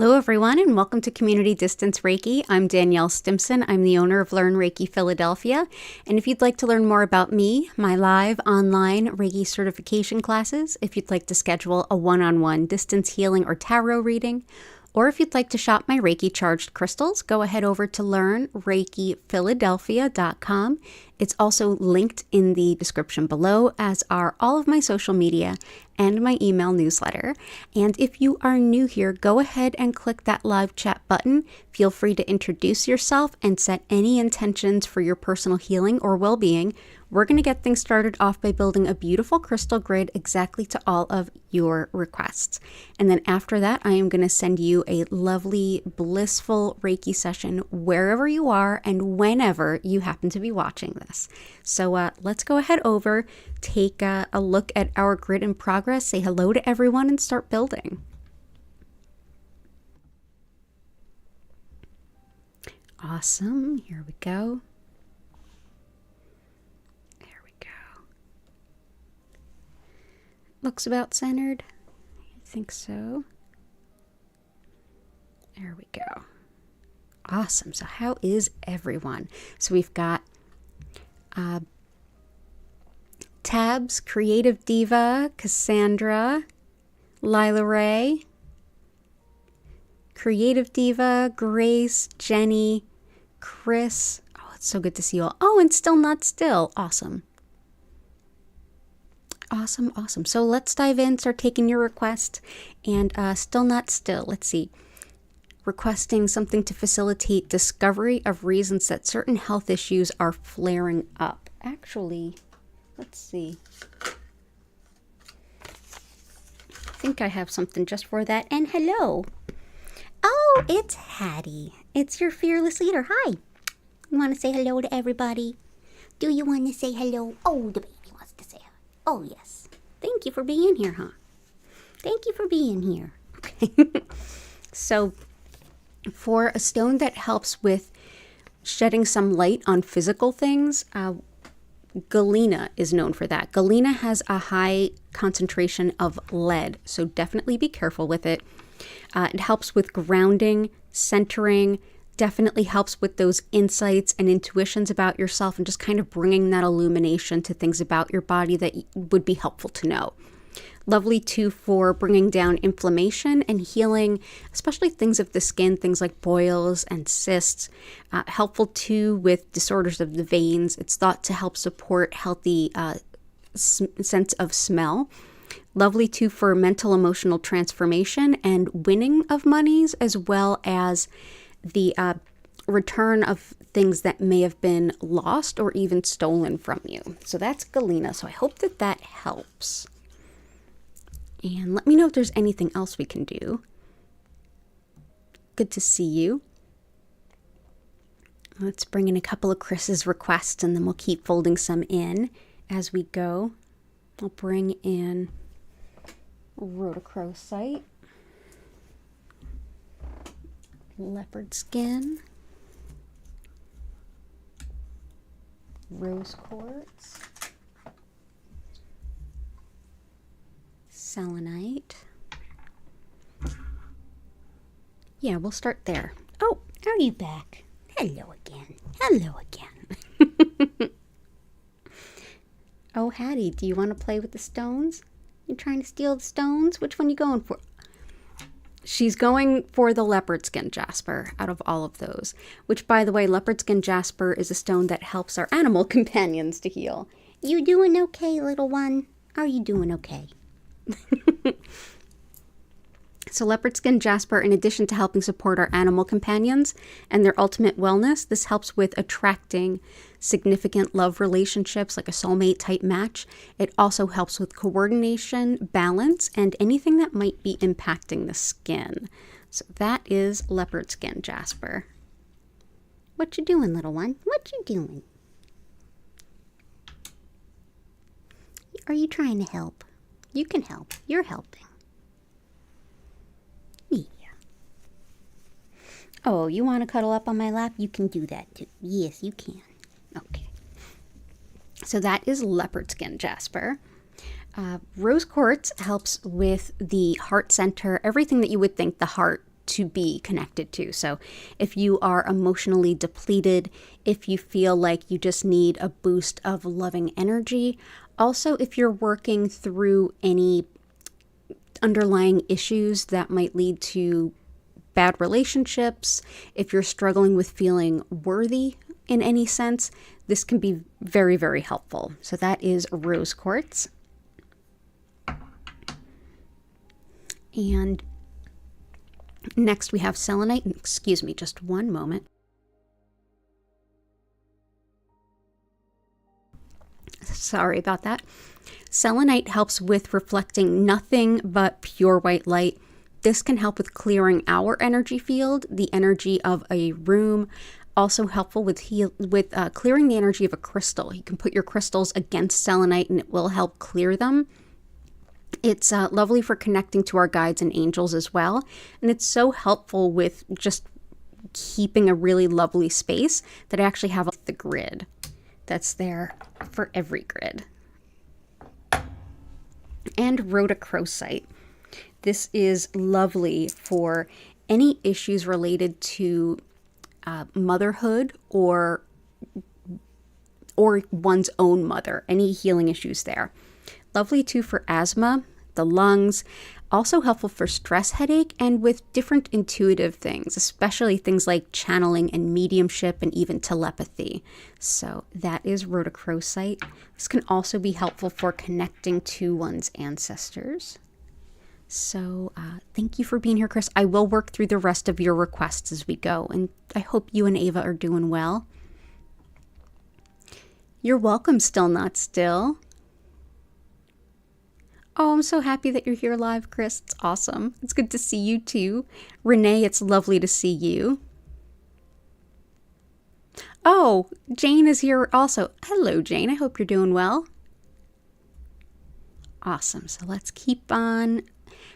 Hello everyone and welcome to Community Distance Reiki. I'm Danielle Stimpson. I'm the owner of Learn Reiki Philadelphia. And if you'd like to learn more about me, my live online Reiki certification classes, if you'd like to schedule a one-on-one distance healing or tarot reading, or if you'd like to shop my Reiki charged crystals, go ahead over to learnreikiphiladelphia.com. It's also linked in the description below, as are all of my social media and my email newsletter. And if you are new here, go ahead and click that live chat button. Feel free to introduce yourself and set any intentions for your personal healing or well-being. We're going to get things started off by building a beautiful crystal grid exactly to all of your requests. And then after that, I am going to send you a lovely, blissful Reiki session wherever you are and whenever you happen to be watching this. So let's go ahead over, take a look at our grid in progress, say hello to everyone, and start building. Awesome. Here we go. Looks about centered. I think so. There we go. Awesome. So how is everyone? So we've got Tabs, Creative Diva, Cassandra, Lila Ray, Creative Diva, Grace, Jenny, Chris. Oh, it's so good to see you all. Oh, and Still Not Still. Awesome. Awesome, awesome. So let's dive in, start taking your request. And Still Not Still, let's see. Requesting something to facilitate discovery of reasons that certain health issues are flaring up. Actually, let's see. I think I have something just for that. And hello. Oh, it's Hattie. It's your fearless leader. Hi. You want to say hello to everybody? Do you want to say hello? Oh, the baby wants to say hello. Oh, yes. Thank you for being here, huh? Thank you for being here. Okay. So, for a stone that helps with shedding some light on physical things, Galena is known for that. Galena has a high concentration of lead, so definitely be careful with it. It helps with grounding, centering, definitely helps with those insights and intuitions about yourself and just kind of bringing that illumination to things about your body that would be helpful to know. Lovely too for bringing down inflammation and healing, especially things of the skin, things like boils and cysts. Helpful too with disorders of the veins. It's thought to help support healthy sense of smell. Lovely too for mental emotional transformation and winning of monies, as well as the return of things that may have been lost or even stolen from you. So that's Galena. So I hope that that helps. And let me know if there's anything else we can do. Good to see you. Let's bring in a couple of Chris's requests and then we'll keep folding some in as we go. I'll bring in rhodochrosite, leopard skin, rose quartz, selenite. Yeah, we'll start there. Oh, are you back? Hello again. Hello again. Oh, Hattie, do you want to play with the stones? You trying to steal the stones? Which one are you going for? She's going for the leopard skin jasper out of all of those, which, by the way, leopard skin jasper is a stone that helps our animal companions to heal. You doing okay, little one? Are you doing okay? So leopard skin jasper, in addition to helping support our animal companions and their ultimate wellness, this helps with attracting significant love relationships like a soulmate type match. It also helps with coordination, balance, and anything that might be impacting the skin. So that is leopard skin jasper. What you doing, little one? What you doing? Are you trying to help? You can help. You're helping. Oh, you want to cuddle up on my lap? You can do that too. Yes, you can. Okay. So that is leopard skin jasper. Rose quartz helps with the heart center, everything that you would think the heart to be connected to. So if you are emotionally depleted, if you feel like you just need a boost of loving energy, also if you're working through any underlying issues that might lead to bad relationships, if you're struggling with feeling worthy in any sense, this can be very, very helpful. So that is rose quartz. And next we have selenite. Excuse me, just one moment. Sorry about that. Selenite helps with reflecting nothing but pure white light. This can help with clearing our energy field, the energy of a room. Also helpful with clearing the energy of a crystal. You can put your crystals against selenite and it will help clear them. It's lovely for connecting to our guides and angels as well. And it's so helpful with just keeping a really lovely space that I actually have the grid that's there for every grid. And rhodochrosite. This is lovely for any issues related to motherhood or one's own mother, any healing issues there. Lovely too for asthma, the lungs, also helpful for stress headache and with different intuitive things, especially things like channeling and mediumship and even telepathy. So that is rhodochrosite. This can also be helpful for connecting to one's ancestors. So thank you for being here, Chris. I will work through the rest of your requests as we go, and I hope you and Ava are doing well. You're welcome, Still Not Still. Oh, I'm so happy that you're here live, Chris. It's awesome. It's good to see you too. Renee, it's lovely to see you. Oh, Jane is here also. Hello, Jane. I hope you're doing well. Awesome. So let's keep on.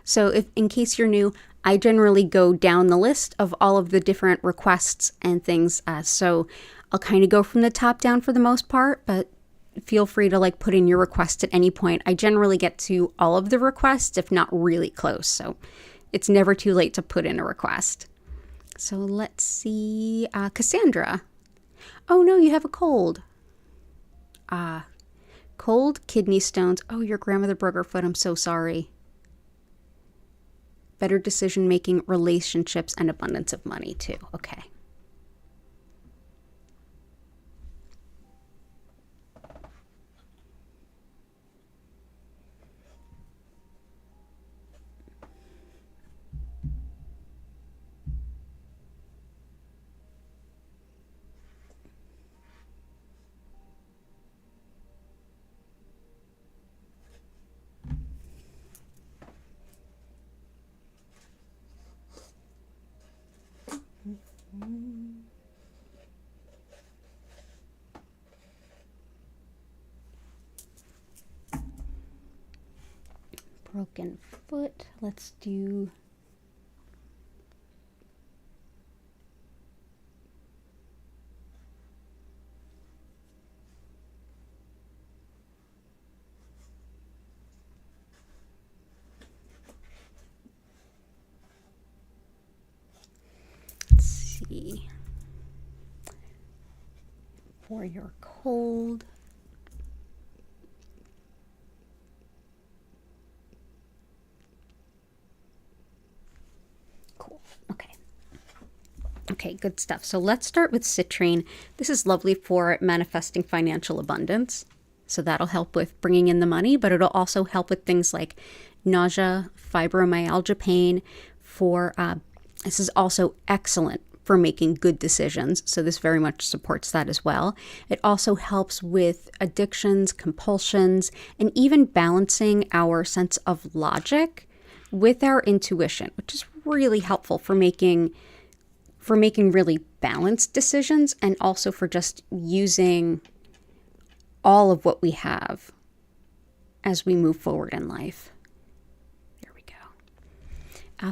So if, in case you're new, I generally go down the list of all of the different requests and things. So I'll kind of go from the top down for the most part, but feel free to put in your request at any point. I generally get to all of the requests, if not really close. So it's never too late to put in a request. So let's see. Cassandra. Oh no, you have a cold. Cold, kidney stones. Oh, your grandmother broke her foot. I'm so sorry. Better decision making, relationships, and abundance of money too. Okay. Broken foot. Let's do for your cold. Cool. Okay. Okay, good stuff. So let's start with citrine. This is lovely for manifesting financial abundance. So that'll help with bringing in the money, but it'll also help with things like nausea, fibromyalgia pain. This is also excellent for making good decisions. So this very much supports that as well. It also helps with addictions, compulsions, and even balancing our sense of logic with our intuition, which is really helpful for making really balanced decisions, and also for just using all of what we have as we move forward in life. There we go.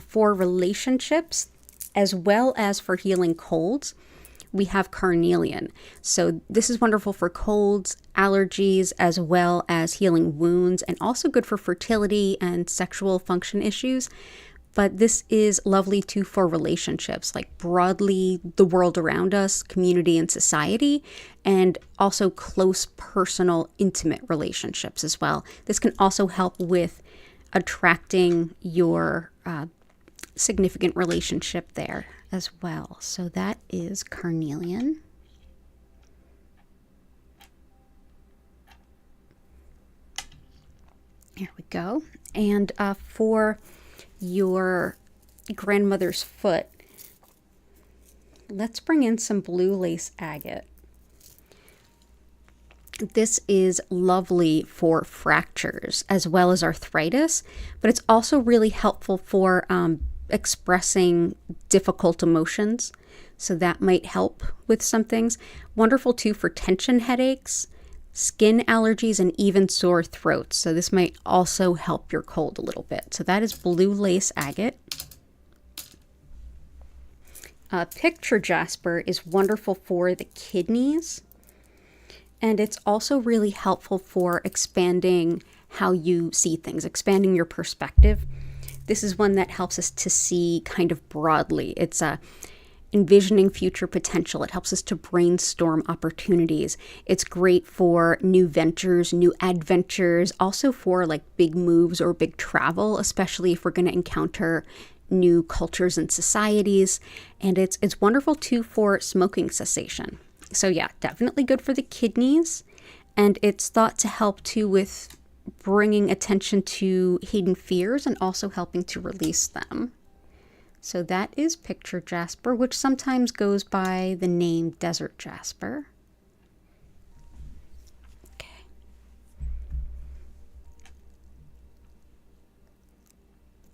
For relationships, as well as for healing colds, we have carnelian. So this is wonderful for colds, allergies, as well as healing wounds, and also good for fertility and sexual function issues. but this is lovely too for relationships, like broadly the world around us, community and society, and also close, personal, intimate relationships as well. This can also help with attracting your significant relationship there as well. So that is carnelian. Here we go. And for your grandmother's foot, let's bring in some blue lace agate. This is lovely for fractures as well as arthritis, but it's also really helpful for expressing difficult emotions. So that might help with some things. Wonderful too for tension headaches, skin allergies, and even sore throats. So this might also help your cold a little bit. So that is blue lace agate. Picture jasper is wonderful for the kidneys. And it's also really helpful for expanding how you see things, expanding your perspective. This is one that helps us to see kind of broadly. It's envisioning future potential. It helps us to brainstorm opportunities. It's great for new ventures, new adventures, also for like big moves or big travel, especially if we're going to encounter new cultures and societies. And it's wonderful too for smoking cessation. So yeah, definitely good for the kidneys. And it's thought to help too with bringing attention to hidden fears and also helping to release them. So that is picture jasper, which sometimes goes by the name desert jasper. Okay.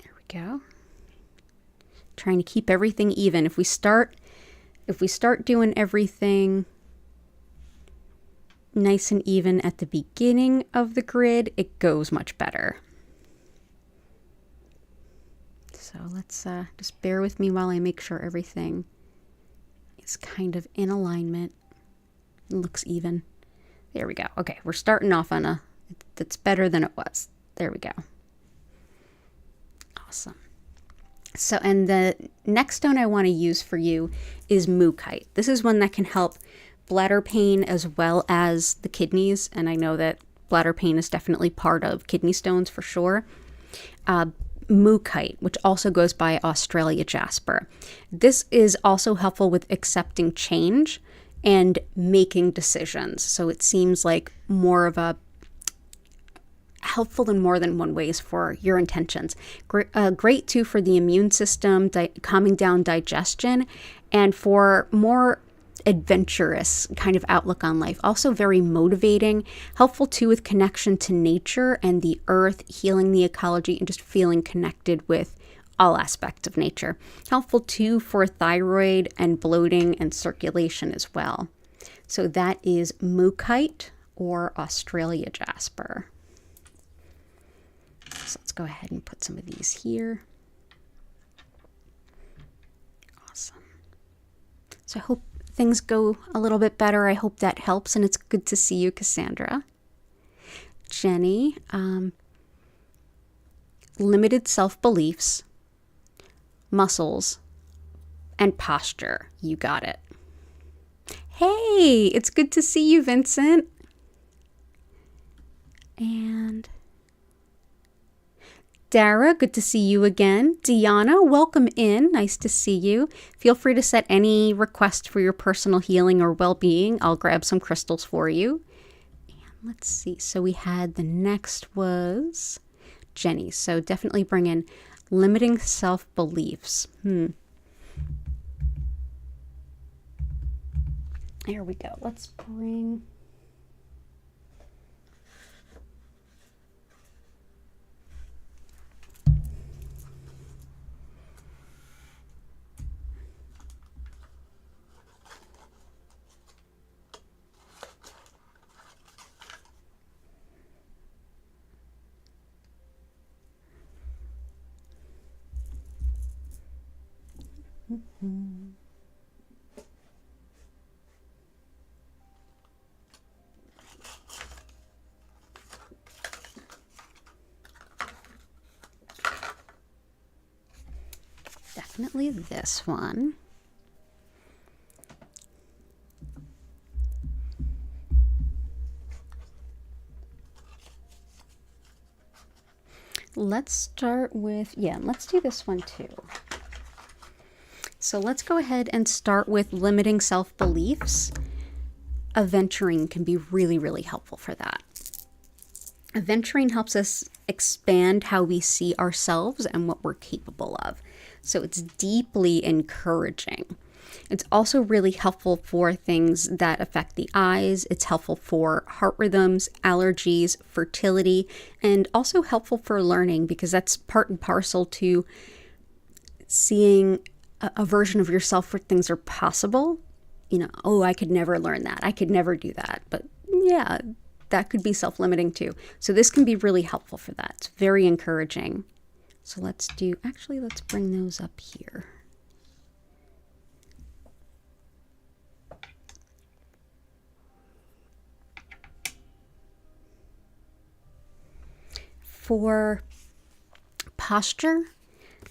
There we go. Trying to keep everything even. If we start doing everything nice and even at the beginning of the grid, it goes much better. So let's just bear with me while I make sure everything is kind of in alignment. It looks even. There we go. Okay, we're starting off on that's better than it was. There we go. Awesome. So, and the next stone I want to use for you is mookaite. This is one that can help bladder pain as well as the kidneys. And I know that bladder pain is definitely part of kidney stones for sure. Mookaite, which also goes by Australia jasper. This is also helpful with accepting change and making decisions. So it seems like more of a helpful in more than one ways for your intentions. Great too for the immune system, calming down digestion, and for more adventurous kind of outlook on life. Also very motivating, helpful too with connection to nature and the earth, healing the ecology, and just feeling connected with all aspects of nature. Helpful too for thyroid and bloating and circulation as well. So that is mookaite or Australia jasper. So let's go ahead and put some of these here. Awesome. So I hope things go a little bit better. I hope that helps, and it's good to see you, Cassandra. Jenny, limited self-beliefs, muscles, and posture. You got it. Hey, it's good to see you, Vincent. And Dara, good to see you again. Deanna, welcome in. Nice to see you. Feel free to set any request for your personal healing or well-being. I'll grab some crystals for you. And let's see. So we had the next was Jenny. So definitely bring in limiting self-beliefs. There we go. Let's bring... definitely this one. Let's start with, let's do this one too. So let's go ahead and start with limiting self-beliefs. Aventurine can be really, really helpful for that. Aventurine helps us expand how we see ourselves and what we're capable of. So it's deeply encouraging. It's also really helpful for things that affect the eyes. It's helpful for heart rhythms, allergies, fertility, and also helpful for learning, because that's part and parcel to seeing a version of yourself where things are possible. You know, oh, I could never learn that. I could never do that. But yeah, that could be self-limiting too. So this can be really helpful for that. It's very encouraging. So let's bring those up here. For posture,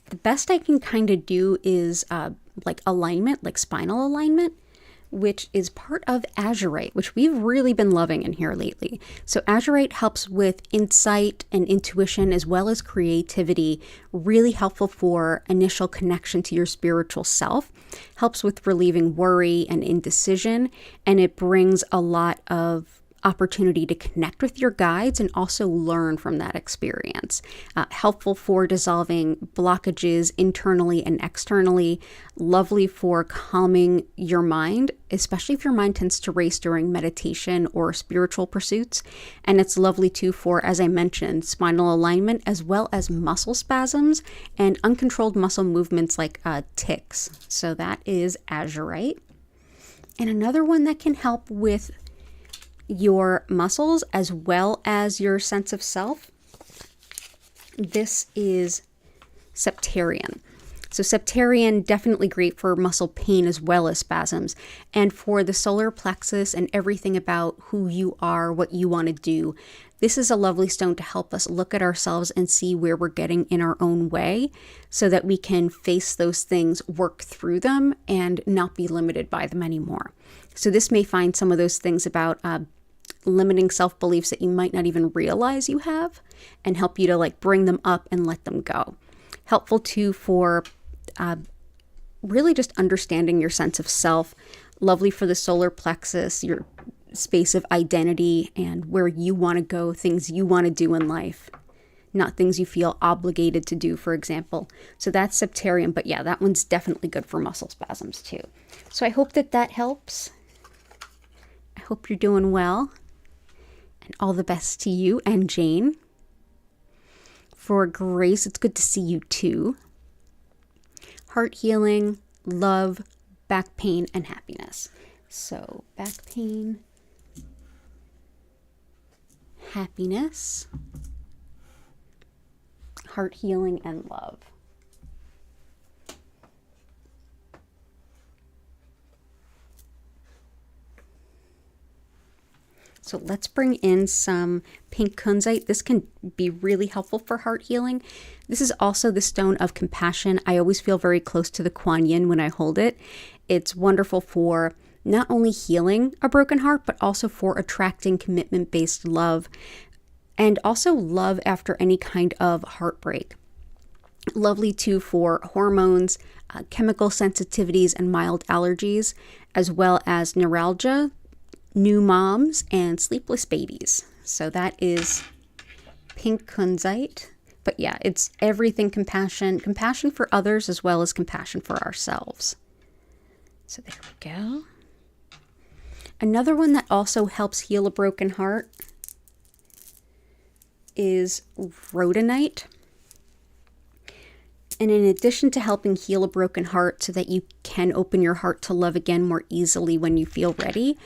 the best I can kind of do is like alignment, like spinal alignment, which is part of Azurite, which we've really been loving in here lately. So Azurite helps with insight and intuition as well as creativity, really helpful for initial connection to your spiritual self, helps with relieving worry and indecision, and it brings a lot of opportunity to connect with your guides and also learn from that experience. Helpful for dissolving blockages internally and externally. Lovely for calming your mind, especially if your mind tends to race during meditation or spiritual pursuits. And it's lovely too for, as I mentioned, spinal alignment as well as muscle spasms and uncontrolled muscle movements like tics. So that is Azurite. And another one that can help with your muscles as well as your sense of self, this is Septarian. So Septarian, definitely great for muscle pain as well as spasms, and for the solar plexus and everything about who you are, what you want to do. This is a lovely stone to help us look at ourselves and see where we're getting in our own way so that we can face those things, work through them, and not be limited by them anymore. So this may find some of those things about limiting self-beliefs that you might not even realize you have and help you to like bring them up and let them go. Helpful too for really just understanding your sense of self. Lovely for the solar plexus, your space of identity and where you want to go, things you want to do in life, not things you feel obligated to do, for example. So that's Septarian, but yeah, that one's definitely good for muscle spasms too. So I hope that helps. I hope you're doing well. And all the best to you and Jane. For Grace, it's good to see you too. Heart healing, love, back pain, and happiness. So back pain, happiness, heart healing, and love. So let's bring in some pink kunzite. This can be really helpful for heart healing. This is also the stone of compassion. I always feel very close to the Kuan Yin when I hold it. It's wonderful for not only healing a broken heart, but also for attracting commitment-based love and also love after any kind of heartbreak. Lovely too for hormones, chemical sensitivities, and mild allergies, as well as neuralgia, new moms, and sleepless babies. So that is pink kunzite. But yeah, it's everything compassion for others as well as compassion for ourselves. So there we go. Another one that also helps heal a broken heart is rhodonite. And in addition to helping heal a broken heart so that you can open your heart to love again more easily when you feel ready,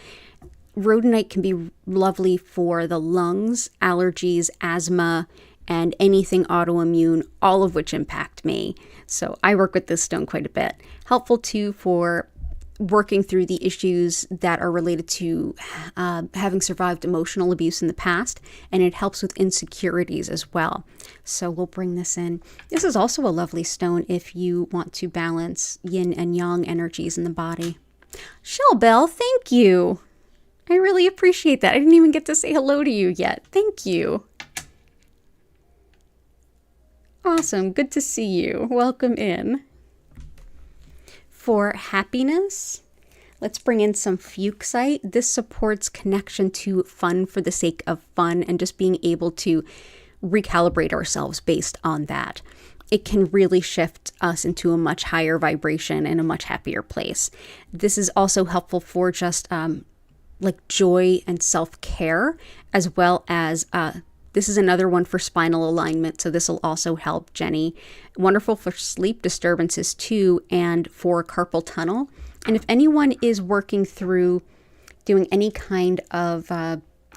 rhodonite can be lovely for the lungs, allergies, asthma, and anything autoimmune, all of which impact me. So I work with this stone quite a bit. Helpful too for working through the issues that are related to having survived emotional abuse in the past, and it helps with insecurities as well. So we'll bring this in. This is also a lovely stone if you want to balance yin and yang energies in the body. Shell Bell, thank you. I really appreciate that. I didn't even get to say hello to you yet. Thank you. Awesome. Good to see you. Welcome in. For happiness, let's bring in some fuchsite. This supports connection to fun for the sake of fun and just being able to recalibrate ourselves based on that. It can really shift us into a much higher vibration and a much happier place. This is also helpful for just like joy and self-care, as well as this is another one for spinal alignment, so this will also help Jenny. Wonderful for sleep disturbances too, and for carpal tunnel. And if anyone is working through doing any kind of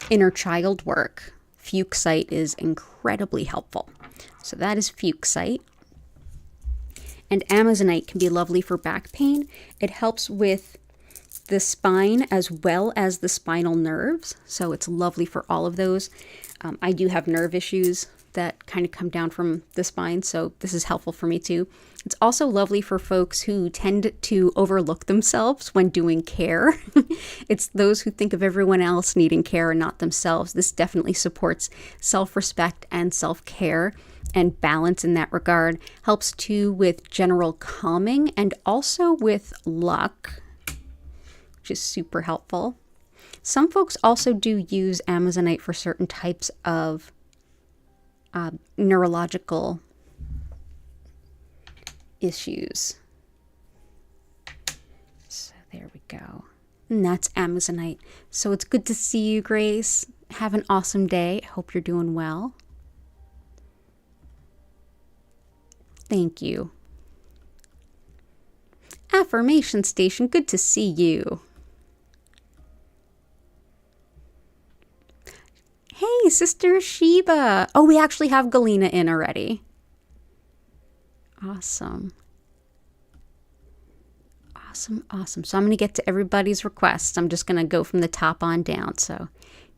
inner child work, fuchsite is incredibly helpful. So that is fuchsite. And amazonite can be lovely for back pain. It helps with the spine as well as the spinal nerves, so it's lovely for all of those. I do have nerve issues that kind of come down from the spine, so this is helpful for me too. It's also lovely for folks who tend to overlook themselves when doing care. It's those who think of everyone else needing care and not themselves. This definitely supports self-respect and self-care and balance in that regard. Helps too with general calming and also with luck, which is super helpful. Some folks also do use amazonite for certain types of neurological issues. So there we go. And that's amazonite. So it's good to see you, Grace. Have an awesome day. I hope you're doing well. Thank you. Affirmation Station, good to see you. Hey, Sister Sheba. Oh, we actually have Galena in already. Awesome. Awesome, awesome. So I'm going to get to everybody's requests. I'm just going to go from the top on down, so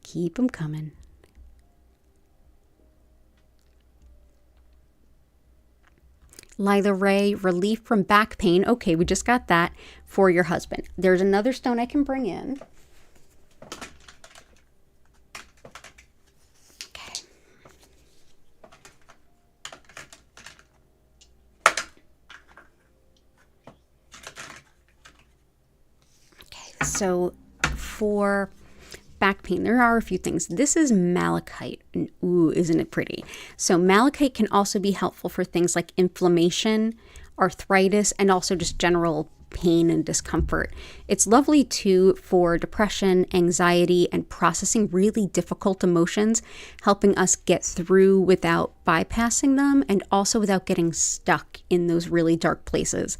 keep them coming. Lila Ray, relief from back pain. Okay, we just got that for your husband. There's another stone I can bring in. So for back pain, there are a few things. This is malachite, and ooh, isn't it pretty? So malachite can also be helpful for things like inflammation, arthritis, and also just general pain and discomfort. It's lovely too for depression, anxiety, and processing really difficult emotions, helping us get through without bypassing them and also without getting stuck in those really dark places.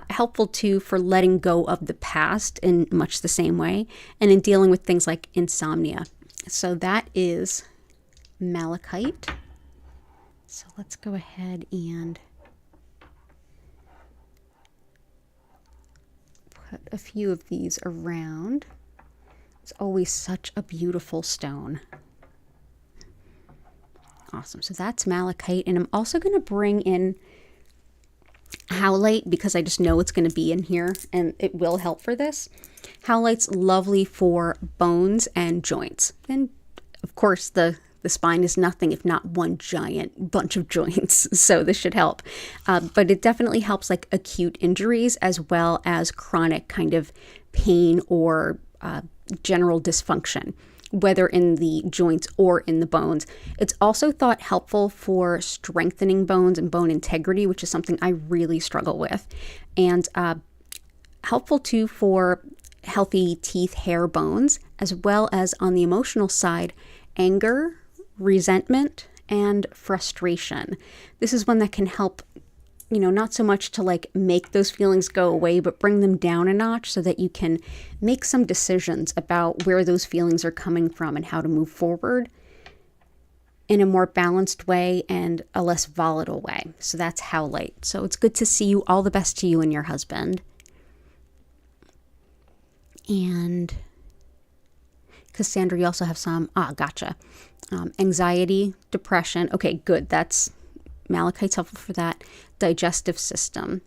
Helpful too for letting go of the past in much the same way, and in dealing with things like insomnia. So that is malachite. So let's go ahead and put a few of these around. It's always such a beautiful stone. Awesome. So that's malachite. And I'm also going to bring in howlite because I just know it's going to be in here and it will help for this. Howlite's lovely for bones and joints. And of course, the spine is nothing if not one giant bunch of joints, so this should help. But it definitely helps like acute injuries as well as chronic kind of pain or general dysfunction, whether in the joints or in the bones. It's also thought helpful for strengthening bones and bone integrity, which is something I really struggle with, and helpful too for healthy teeth, hair, bones, as well as on the emotional side, anger, resentment, and frustration. This is one that can help, not so much to like make those feelings go away, but bring them down a notch so that you can make some decisions about where those feelings are coming from and how to move forward in a more balanced way and a less volatile way. So that's howlite. So it's good to see you. All the best to you and your husband. And Cassandra, you also have some, gotcha. Anxiety, depression. Okay, good. That's malachite's helpful for that. Digestive system.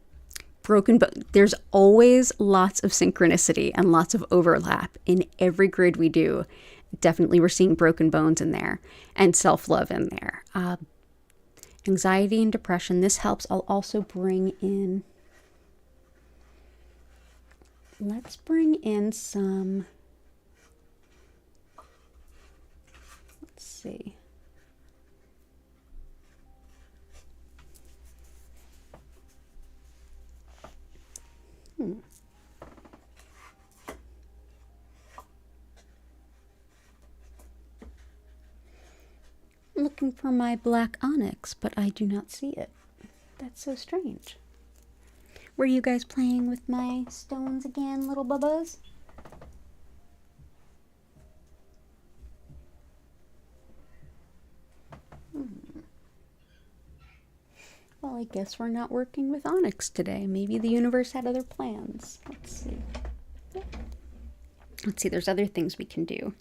Broken bone. There's always lots of synchronicity and lots of overlap in every grid we do. Definitely we're seeing broken bones in there and self-love in there. Anxiety and depression. This helps. I'll also bring in, let's bring in some, let's see. Looking for my black onyx, but I do not see it. That's so strange. Were you guys playing with my stones again, little bubbas? Well, I guess we're not working with onyx today. Maybe the universe had other plans. Let's see. Let's see, there's other things we can do.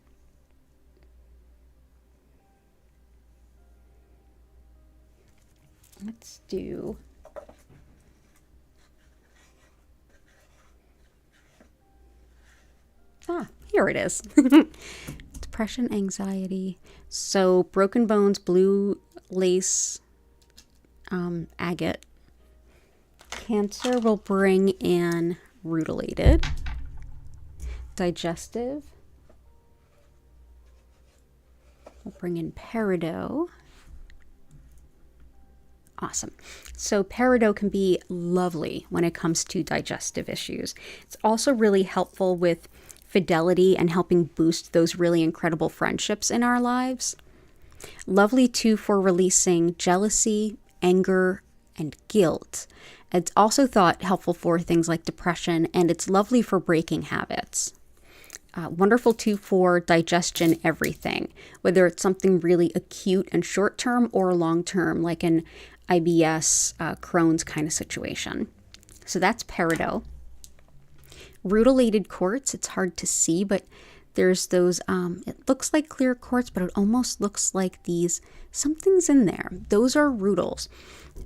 Let's do here it is. Depression, anxiety. So broken bones, blue lace, agate. Cancer will bring in rutilated. Digestive. We'll bring in peridot. Awesome. So peridot can be lovely when it comes to digestive issues. It's also really helpful with fidelity and helping boost those really incredible friendships in our lives. Lovely too for releasing jealousy, anger, and guilt. It's also thought helpful for things like depression, and it's lovely for breaking habits. Wonderful too for digestion everything, whether it's something really acute and short-term or long-term, like an IBS, Crohn's kind of situation. So that's peridot. Rutilated quartz, it's hard to see, but there's those, it looks like clear quartz, but it almost looks like these, something's in there. Those are rutils.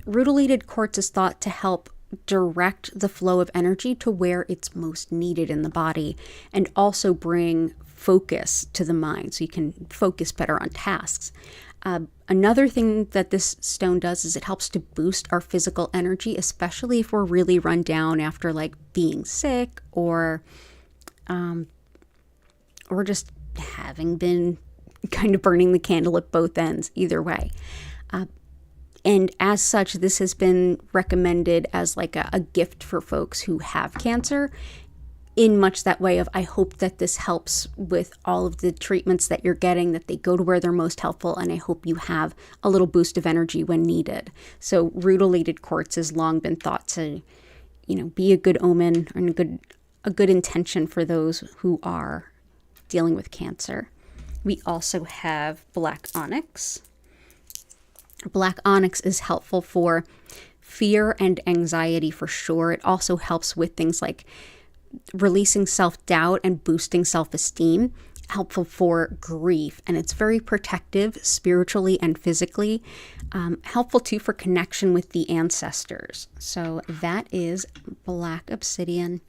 Rutilated quartz is thought to help direct the flow of energy to where it's most needed in the body and also bring focus to the mind so you can focus better on tasks. Another thing that this stone does is it helps to boost our physical energy, especially if we're really run down after like being sick or just having been kind of burning the candle at both ends, either way. And as such, this has been recommended as like a gift for folks who have cancer, in much that way of, I hope that this helps with all of the treatments that you're getting, that they go to where they're most helpful, and I hope you have a little boost of energy when needed. So rutilated quartz has long been thought to, be a good omen and a good intention for those who are dealing with cancer. We also have black onyx. Black onyx is helpful for fear and anxiety for sure. It also helps with things like releasing self-doubt and boosting self-esteem, helpful for grief, and it's very protective spiritually and physically, helpful too for connection with the ancestors. So that is black obsidian,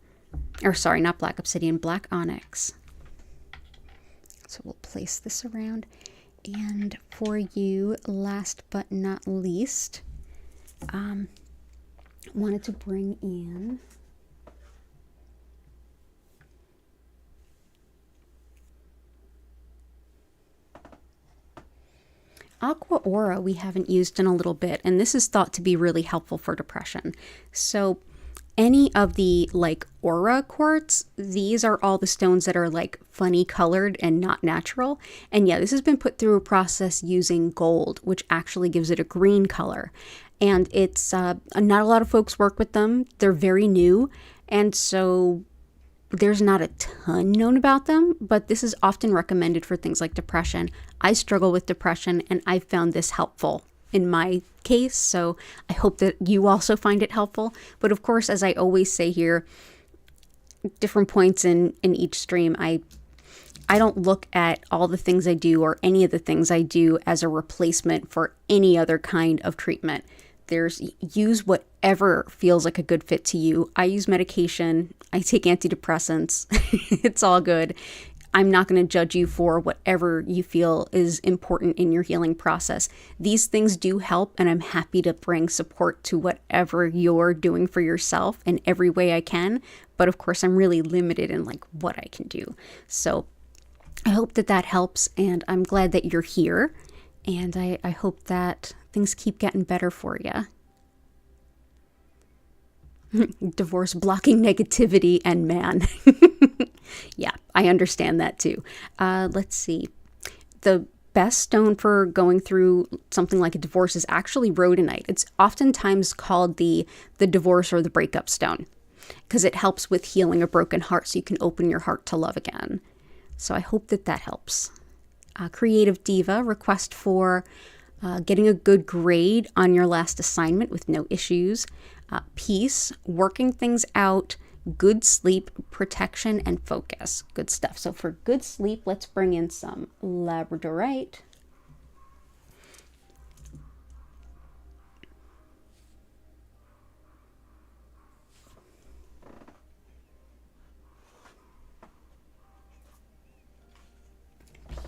not black obsidian, black onyx. So we'll place this around. And for you, last but not least, wanted to bring in Aqua Aura. We haven't used in a little bit, and this is thought to be really helpful for depression. So any of the like aura quartz, these are all the stones that are like funny colored and not natural. And yeah, this has been put through a process using gold, which actually gives it a green color. And it's not a lot of folks work with them. They're very new. And so there's not a ton known about them, but this is often recommended for things like depression. I struggle with depression, and I found this helpful in my case, so I hope that you also find it helpful. But of course, as I always say here, different points in each stream, I don't look at all the things I do or any of the things I do as a replacement for any other kind of treatment. Use whatever feels like a good fit to you. I use medication. I take antidepressants. It's all good. I'm not going to judge you for whatever you feel is important in your healing process. These things do help, and I'm happy to bring support to whatever you're doing for yourself in every way I can. But of course, I'm really limited in like what I can do. So I hope that helps, and I'm glad that you're here, and I hope that things keep getting better for you. Divorce blocking negativity and man. Yeah, I understand that too. Let's see. The best stone for going through something like a divorce is actually rhodonite. It's oftentimes called the divorce or the breakup stone because it helps with healing a broken heart so you can open your heart to love again. So I hope that helps. Creative Diva, request for getting a good grade on your last assignment with no issues. Peace, working things out, good sleep, protection, and focus. Good stuff. So for good sleep, let's bring in some labradorite.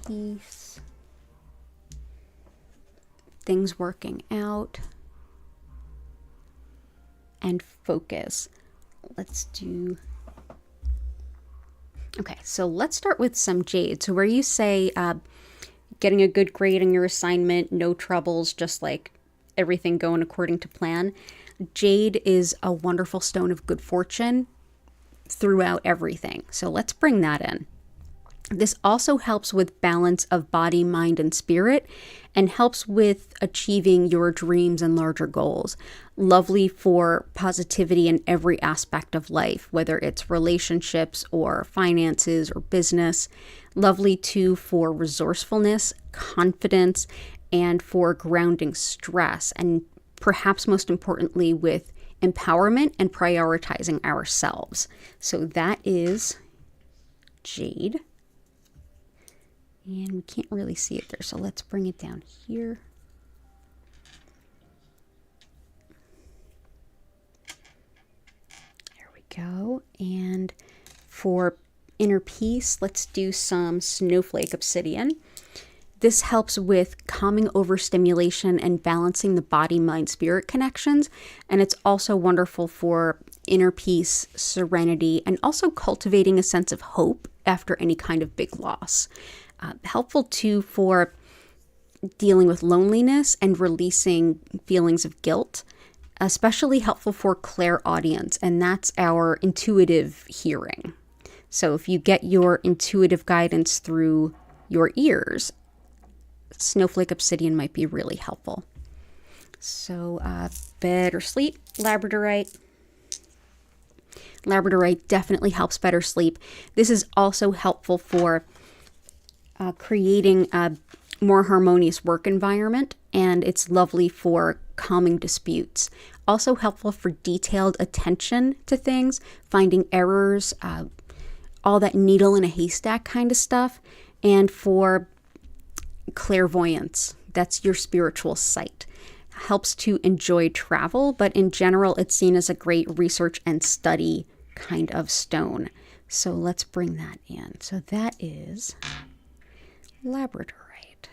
Peace. Things working out. And focus. Okay, so let's start with some jade. So where you say getting a good grade on your assignment, no troubles, just like everything going according to plan. Jade is a wonderful stone of good fortune throughout everything. So let's bring that in. This also helps with balance of body, mind, and spirit, and helps with achieving your dreams and larger goals. Lovely for positivity in every aspect of life, whether it's relationships or finances or business. Lovely too for resourcefulness, confidence, and for grounding stress, and perhaps most importantly with empowerment and prioritizing ourselves. So that is jade. And we can't really see it there, so let's bring it down here. There we go. And for inner peace, let's do some snowflake obsidian. This helps with calming overstimulation and balancing the body, mind, spirit connections. And it's also wonderful for inner peace, serenity, and also cultivating a sense of hope after any kind of big loss. Helpful too for dealing with loneliness and releasing feelings of guilt, especially helpful for clairaudience, and that's our intuitive hearing. So if you get your intuitive guidance through your ears, snowflake obsidian might be really helpful. So better sleep, labradorite. Labradorite definitely helps better sleep. This is also helpful for creating a more harmonious work environment, and it's lovely for calming disputes. Also helpful for detailed attention to things, finding errors, all that needle in a haystack kind of stuff, and for clairvoyance. That's your spiritual sight. Helps to enjoy travel, but in general, it's seen as a great research and study kind of stone. So let's bring that in. So that is labradorite.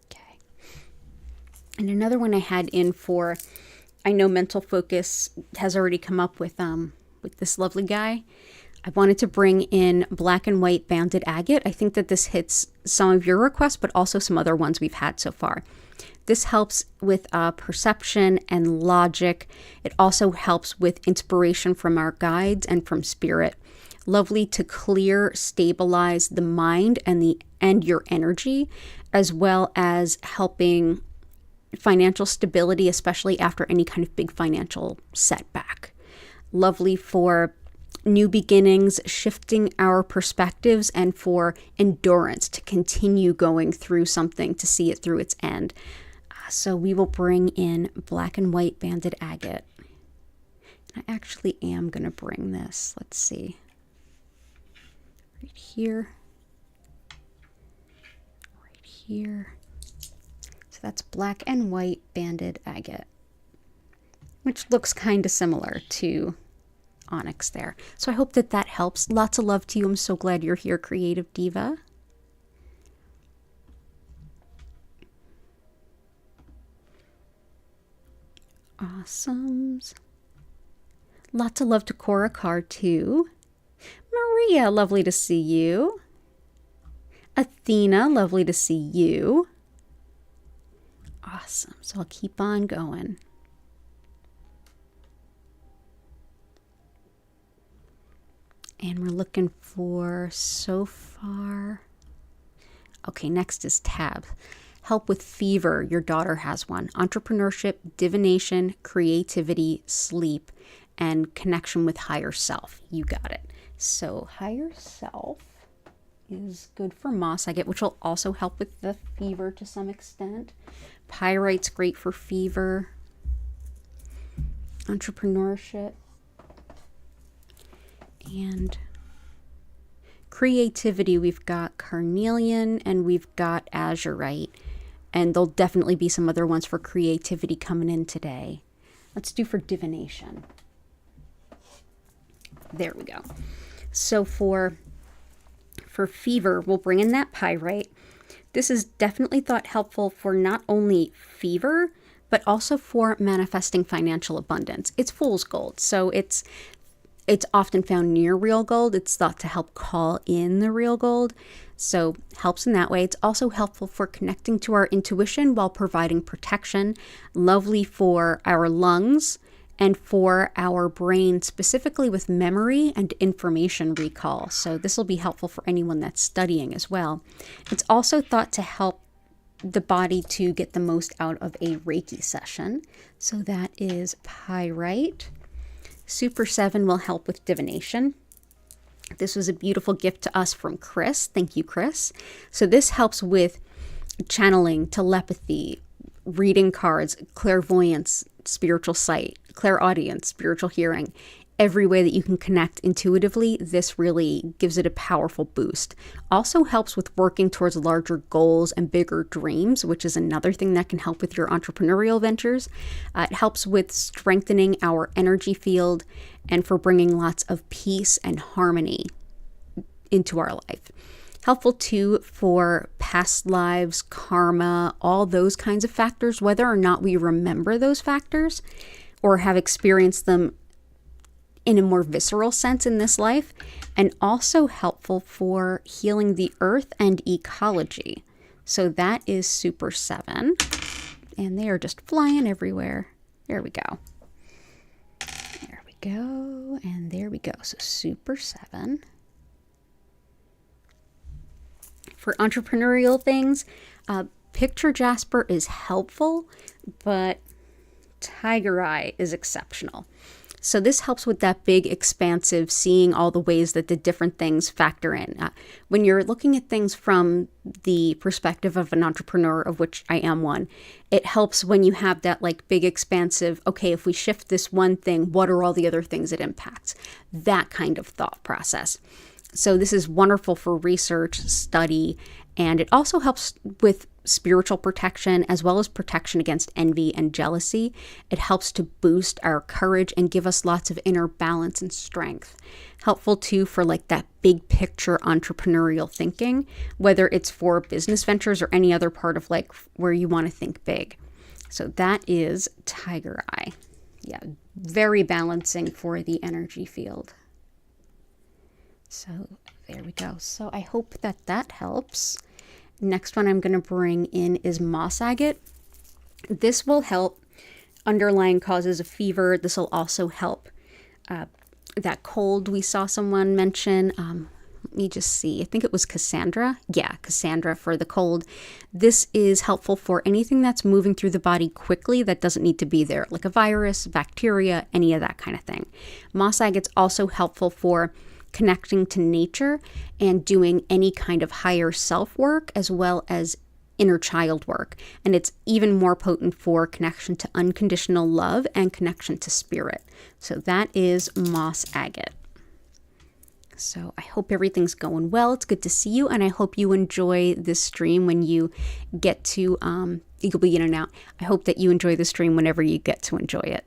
Okay. And another one I had in for, I know mental focus has already come up with this lovely guy. I wanted to bring in black and white banded agate. I think that this hits some of your requests, but also some other ones we've had so far. This helps with perception and logic. It also helps with inspiration from our guides and from spirit. Lovely to clear, stabilize the mind and your energy, as well as helping financial stability, especially after any kind of big financial setback. Lovely for new beginnings, shifting our perspectives, and for endurance to continue going through something to see it through its end. So we will bring in black and white banded agate. I actually am going to bring this. Let's see. Right here. Right here. So that's black and white banded agate, which looks kind of similar to onyx there. So I hope that that helps. Lots of love to you. I'm so glad you're here, Creative Diva. Awesomes. Lots of love to Cora Carr too. Maria, lovely to see you. Athena, lovely to see you. Awesome. So I'll keep on going. And we're looking for so far. Okay, next is tab. Help with fever. Your daughter has one. Entrepreneurship, divination, creativity, sleep, and connection with higher self. You got it. So higher self is good for moss agate, which will also help with the fever to some extent. Pyrite's great for fever. Entrepreneurship. And creativity, we've got carnelian and we've got azurite. And there'll definitely be some other ones for creativity coming in today. Let's do for divination. There we go. So for fever, we'll bring in that pyrite. This is definitely thought helpful for not only fever, but also for manifesting financial abundance. It's fool's gold, so it's often found near real gold. It's thought to help call in the real gold, so helps in that way. It's also helpful for connecting to our intuition while providing protection. Lovely for our lungs and for our brain, specifically with memory and information recall. So this will be helpful for anyone that's studying as well. It's also thought to help the body to get the most out of a Reiki session. So that is pyrite. Super 7 will help with divination. This was a beautiful gift to us from Chris. Thank you, Chris. So this helps with channeling, telepathy, reading cards, clairvoyance, spiritual sight, clairaudience, spiritual hearing. Every way that you can connect intuitively, this really gives it a powerful boost. Also helps with working towards larger goals and bigger dreams, which is another thing that can help with your entrepreneurial ventures. It helps with strengthening our energy field and for bringing lots of peace and harmony into our life. Helpful too for past lives, karma, all those kinds of factors, whether or not we remember those factors or have experienced them in a more visceral sense in this life, and also helpful for healing the earth and ecology. So that is Super 7, and they are just flying everywhere. There we go. There we go, and there we go. So Super 7. For entrepreneurial things, Picture Jasper is helpful, but Tiger Eye is exceptional. So this helps with that big, expansive, seeing all the ways that the different things factor in. When you're looking at things from the perspective of an entrepreneur, of which I am one, it helps when you have that like big, expansive, okay, if we shift this one thing, what are all the other things it impacts? That kind of thought process. So this is wonderful for research, study, and it also helps with spiritual protection as well as protection against envy and jealousy. It helps to boost our courage and give us lots of inner balance and strength. Helpful too for like that big picture entrepreneurial thinking, whether it's for business ventures or any other part of like where you want to think big. So that is Tiger Eye. Yeah, very balancing for the energy field. So there we go. So I hope that that helps. Next one I'm going to bring in is moss agate. This will help underlying causes of fever. This will also help that cold we saw someone mention. Let me just see. I think it was Cassandra. Yeah, Cassandra for the cold. This is helpful for anything that's moving through the body quickly that doesn't need to be there, like a virus, bacteria, any of that kind of thing. Moss agate's also helpful for connecting to nature and doing any kind of higher self work, as well as inner child work. And it's even more potent for connection to unconditional love and connection to spirit. So that is moss agate. So I hope everything's going well. It's good to see you, and I hope you enjoy this stream when you get to, you'll be in and out. I hope that you enjoy the stream whenever you get to enjoy it.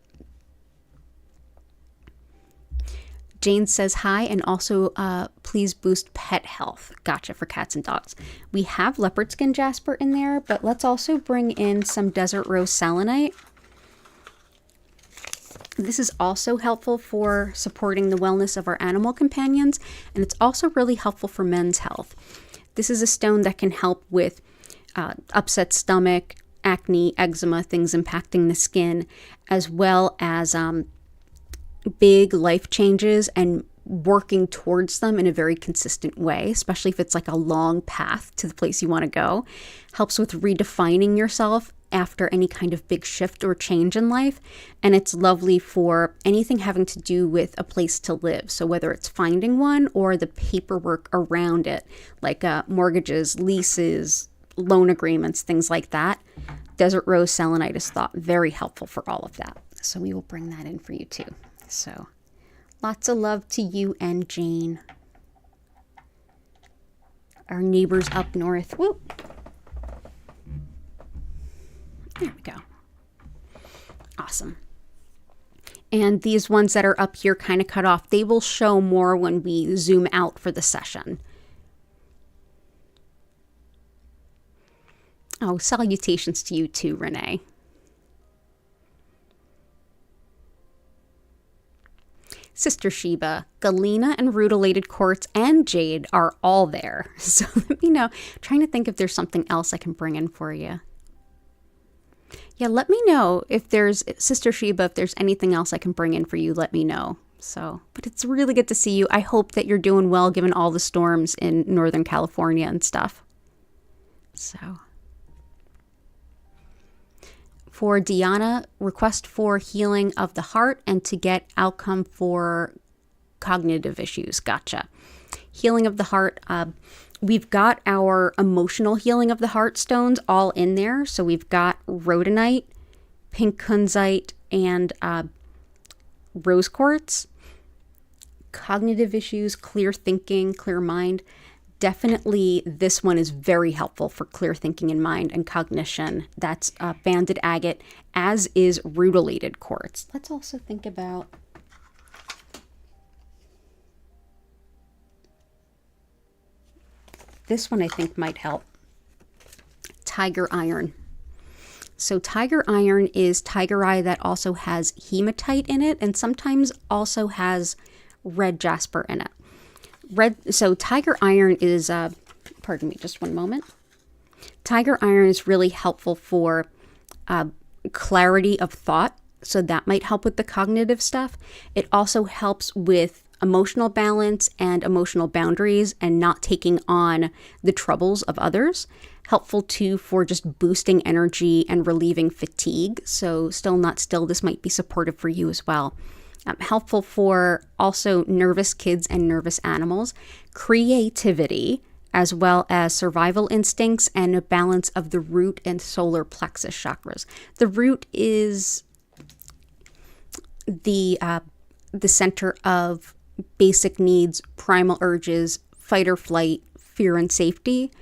Jane says hi, and also please boost pet health. Gotcha, for cats and dogs. We have leopard skin jasper in there, but let's also bring in some desert rose selenite. This is also helpful for supporting the wellness of our animal companions, and it's also really helpful for men's health. This is a stone that can help with upset stomach, acne, eczema, things impacting the skin, as well as big life changes and working towards them in a very consistent way, especially if it's like a long path to the place you want to go. Helps with redefining yourself after any kind of big shift or change in life. And it's lovely for anything having to do with a place to live. So whether it's finding one or the paperwork around it, like mortgages, leases, loan agreements, things like that, desert rose selenite is thought very helpful for all of that. So we will bring that in for you too. So lots of love to you and Jane, our neighbors up north. Woo! There we go. Awesome. And these ones that are up here kind of cut off, they will show more when we zoom out for the session. Oh, salutations to you too, Renee. Sister Sheba, galena and rutilated quartz and jade are all there. So let me know. I'm trying to think if there's something else I can bring in for you. Yeah, let me know if there's, Sister Sheba, if there's anything else I can bring in for you, let me know. So, but it's really good to see you. I hope that you're doing well given all the storms in Northern California and stuff. So, for Deanna, request for healing of the heart and to get outcome for cognitive issues. Gotcha. Healing of the heart. We've got our emotional healing of the heart stones all in there. So we've got rhodonite, pink kunzite, and rose quartz. Cognitive issues, clear thinking, clear mind. Definitely this one is very helpful for clear thinking in mind and cognition. That's banded agate, as is rutilated quartz. Let's also think about this one. I think might help. Tiger iron. So tiger iron is tiger eye that also has hematite in it and sometimes also has red jasper in it. So tiger iron is, pardon me, just one moment. Tiger iron is really helpful for clarity of thought. So that might help with the cognitive stuff. It also helps with emotional balance and emotional boundaries and not taking on the troubles of others. Helpful too for just boosting energy and relieving fatigue. So still not still, this might be supportive for you as well. Helpful for also nervous kids and nervous animals, creativity, as well as survival instincts and a balance of the root and solar plexus chakras. The root is the center of basic needs, primal urges, fight or flight, fear and safety.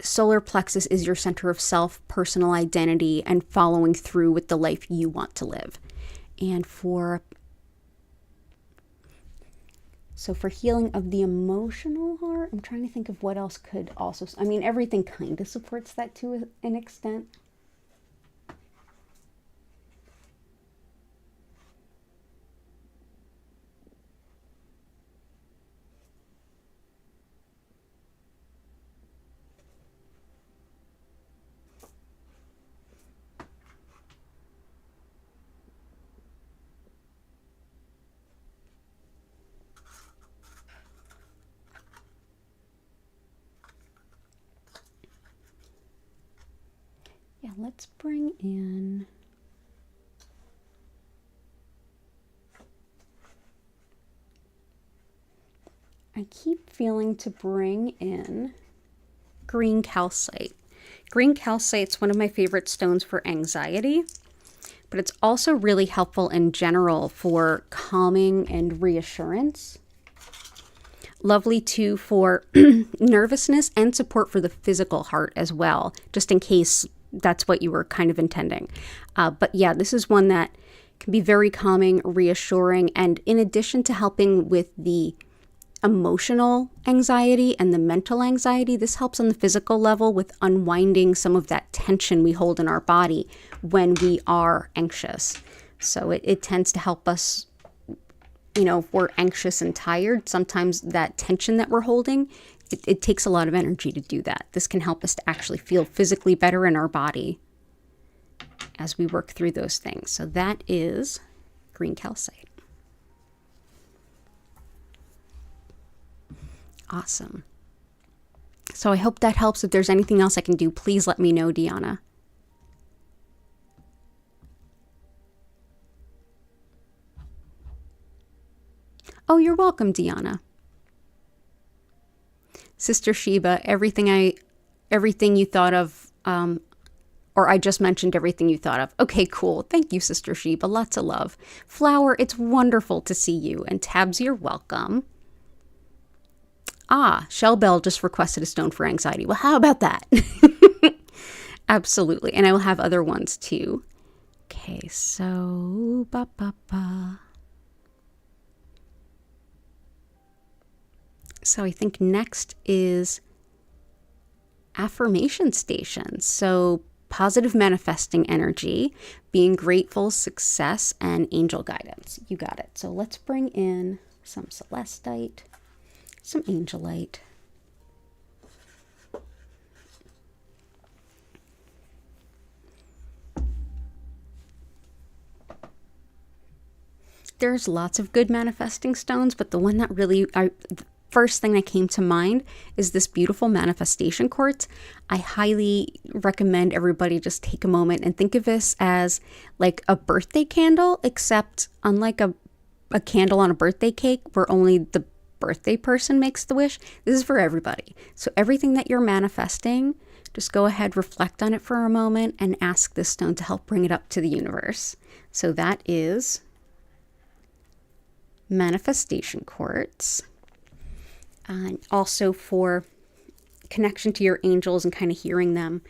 Solar plexus is your center of self, personal identity, and following through with the life you want to live. And for healing of the emotional heart, I'm trying to think of what else could also, I mean, everything kind of supports that to an extent. Yeah, let's bring in, I keep feeling to bring in green calcite. Green calcite's one of my favorite stones for anxiety, but it's also really helpful in general for calming and reassurance. Lovely too for nervousness and support for the physical heart as well, just in case that's what you were kind of intending. But yeah, this is one that can be very calming, reassuring, and in addition to helping with the emotional anxiety and the mental anxiety, this helps on the physical level with unwinding some of that tension we hold in our body when we are anxious. So it tends to help us, if we're anxious and tired, sometimes that tension that we're holding, it takes a lot of energy to do that. This can help us to actually feel physically better in our body as we work through those things. So that is green calcite. Awesome. So I hope that helps. If there's anything else I can do, please let me know, Deanna. Oh, you're welcome, Deanna. Sister Sheba, everything you thought of, or I just mentioned everything you thought of. Okay, cool. Thank you, Sister Sheba. Lots of love. Flower, it's wonderful to see you. And Tabs, you're welcome. Shell Bell just requested a stone for anxiety. Well, how about that? Absolutely. And I will have other ones too. Okay, so So I think next is affirmation stations. So positive manifesting energy, being grateful, success, and angel guidance. You got it. So let's bring in some celestite, some angelite. There's lots of good manifesting stones, but the one that really, the first thing that came to mind is this beautiful manifestation quartz. I highly recommend everybody just take a moment and think of this as like a birthday candle, except unlike a candle on a birthday cake where only the birthday person makes the wish, this is for everybody. So everything that you're manifesting, just go ahead, reflect on it for a moment, and ask this stone to help bring it up to the universe. So that is manifestation quartz. And also for connection to your angels and kind of hearing them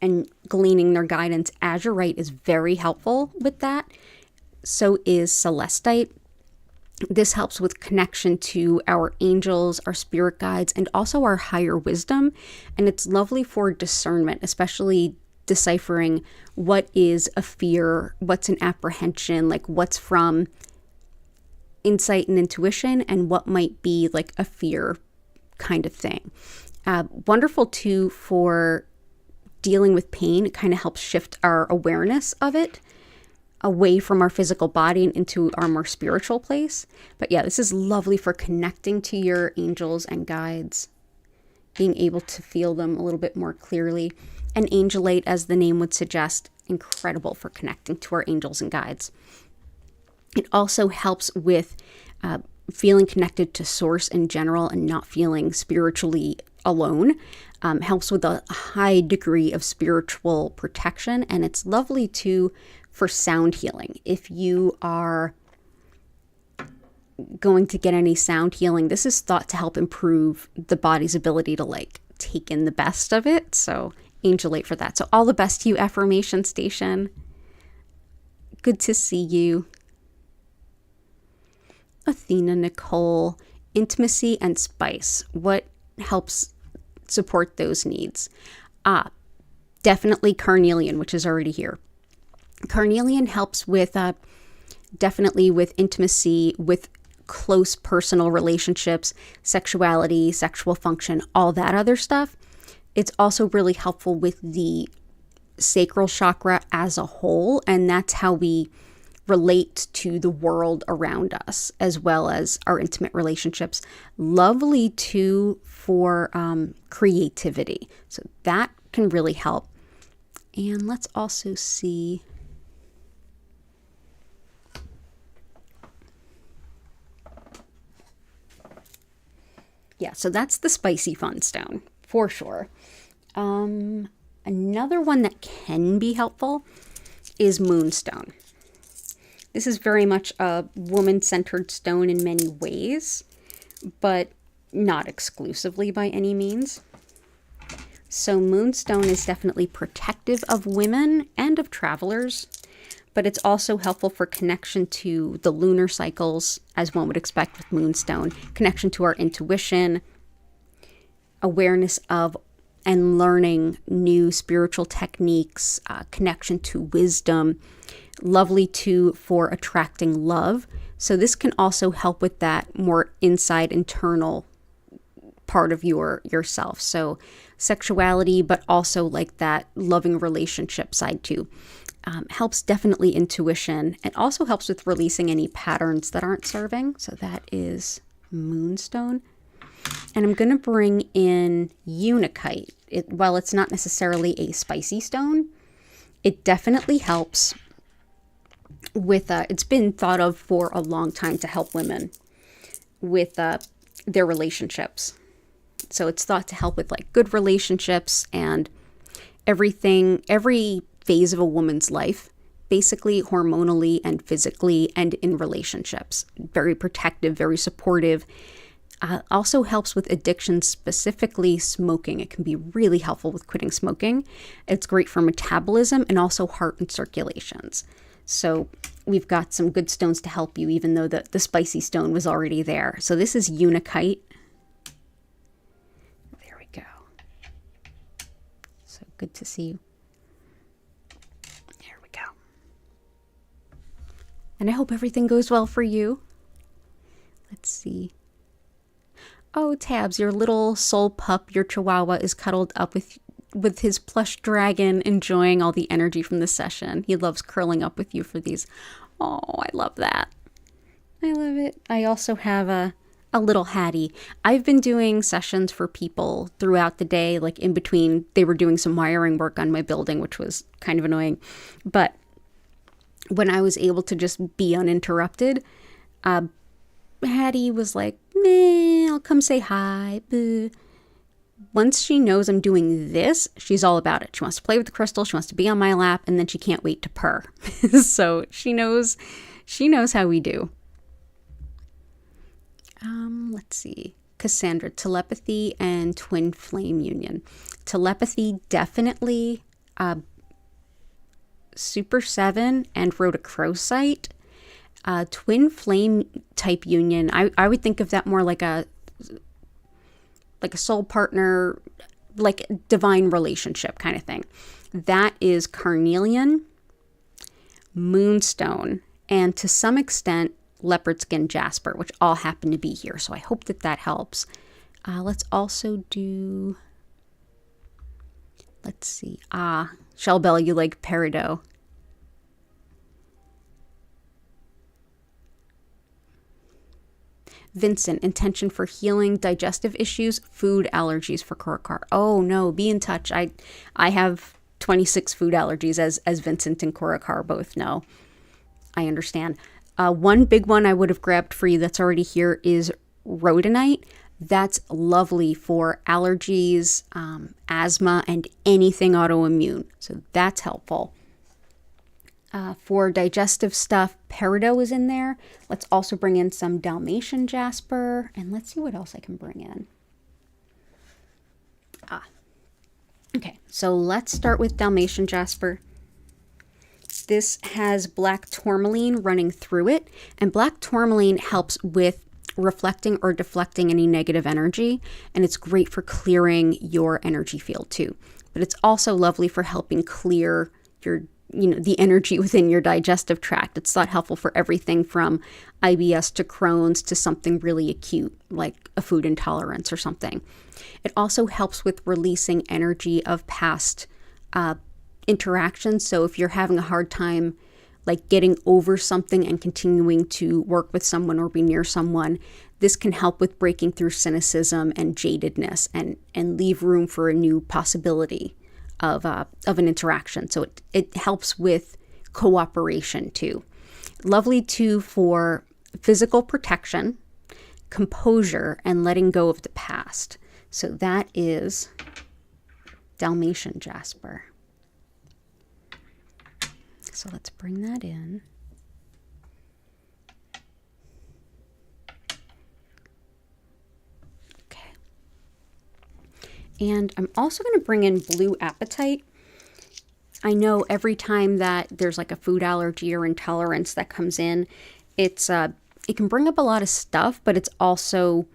and gleaning their guidance, azurite is very helpful with that. So is celestite. This helps with connection to our angels, our spirit guides, and also our higher wisdom. And it's lovely for discernment, especially deciphering what is a fear, what's an apprehension, like what's from insight and intuition, and what might be like a fear kind of thing. Wonderful too for dealing with pain. It kind of helps shift our awareness of it away from our physical body and into our more spiritual place. But yeah, this is lovely for connecting to your angels and guides, being able to feel them a little bit more clearly. And angelite, as the name would suggest, incredible for connecting to our angels and guides. It also helps with feeling connected to source in general and not feeling spiritually alone. Helps with a high degree of spiritual protection. And it's lovely too for sound healing. If you are going to get any sound healing, this is thought to help improve the body's ability to like take in the best of it. So angelite for that. So all the best to you, affirmation station. Good to see you. Athena Nicole, intimacy and spice. What helps support those needs? Definitely carnelian, which is already here. Carnelian helps with definitely with intimacy, with close personal relationships, sexuality, sexual function, all that other stuff. It's also really helpful with the sacral chakra as a whole, and that's how we relate to the world around us, as well as our intimate relationships. Lovely too for creativity. So that can really help. And let's also see. Yeah, so that's the spicy fun stone for sure. Another one that can be helpful is moonstone. This is very much a woman-centered stone in many ways, but not exclusively by any means. So moonstone is definitely protective of women and of travelers, but it's also helpful for connection to the lunar cycles, as one would expect with moonstone, connection to our intuition, awareness of and learning new spiritual techniques, connection to wisdom, lovely too for attracting love. So this can also help with that more inside internal part of yourself. So sexuality, but also like that loving relationship side too. Helps definitely intuition. It also helps with releasing any patterns that aren't serving. So that is moonstone. And I'm going to bring in unakite. While it's not necessarily a spicy stone, it definitely helps with, it's been thought of for a long time to help women with their relationships. So it's thought to help with like good relationships and everything, every phase of a woman's life, basically hormonally and physically and in relationships. Very protective, very supportive. Also helps with addiction, specifically smoking. It can be really helpful with quitting smoking. It's great for metabolism and also heart and circulations. So we've got some good stones to help you, even though the spicy stone was already there. So this is unakite. There we go. So good to see you. There we go. And I hope everything goes well for you. Let's see. Oh, Tabs, your little soul pup, your chihuahua, is cuddled up with his plush dragon, enjoying all the energy from the session. He loves curling up with you for these. Oh, I love that. I love it. I also have a little Hattie. I've been doing sessions for people throughout the day, like in between. They were doing some wiring work on my building, which was kind of annoying. But when I was able to just be uninterrupted, Hattie was like, meh, I'll come say hi. Boo. Once she knows I'm doing this, she's all about it. She wants to play with the crystal. She wants to be on my lap, and then she can't wait to purr. So she knows how we do. Let's see. Cassandra, telepathy and twin flame union. Telepathy, definitely Super 7 and rhodochrosite. Twin flame type union, I would think of that more like a soul partner, like divine relationship kind of thing. That is carnelian, moonstone, and to some extent leopard skin jasper, which all happen to be here. So I hope that helps. Let's also do, let's see. Shell Bell, you like peridot. Vincent, intention for healing digestive issues, food allergies for Korakar. Oh no, be in touch. I have 26 food allergies, as Vincent and Korakar both know. I understand. One big one I would have grabbed for you that's already here is rhodonite. That's lovely for allergies, asthma, and anything autoimmune. So that's helpful. For digestive stuff, peridot is in there. Let's also bring in some Dalmatian jasper, and let's see what else I can bring in. Okay, so let's start with Dalmatian jasper. This has black tourmaline running through it, and black tourmaline helps with reflecting or deflecting any negative energy, and it's great for clearing your energy field too. But it's also lovely for helping clear the energy within your digestive tract. It's thought helpful for everything from IBS to Crohn's to something really acute, like a food intolerance or something. It also helps with releasing energy of past interactions. So if you're having a hard time like getting over something and continuing to work with someone or be near someone, this can help with breaking through cynicism and jadedness and leave room for a new possibility of an interaction. So it helps with cooperation too. Lovely too for physical protection, composure, and letting go of the past. So that is Dalmatian jasper. So let's bring that in. Okay. And I'm also going to bring in blue apatite. I know every time that there's like a food allergy or intolerance that comes in, it can bring up a lot of stuff, but it's also,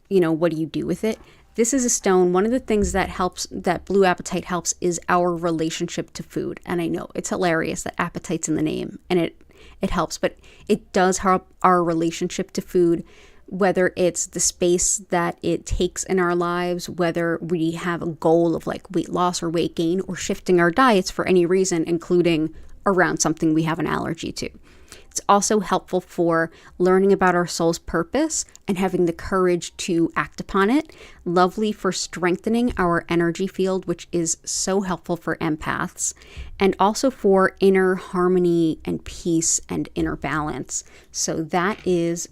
you know, what do you do with it? This is a stone. One of the things that helps, that blue apatite helps, is our relationship to food. And I know it's hilarious that apatite's in the name, and it helps, but it does help our relationship to food, whether it's the space that it takes in our lives, whether we have a goal of like weight loss or weight gain, or shifting our diets for any reason, including around something we have an allergy to. It's also helpful for learning about our soul's purpose and having the courage to act upon it. Lovely for strengthening our energy field, which is so helpful for empaths, and also for inner harmony and peace and inner balance. So that is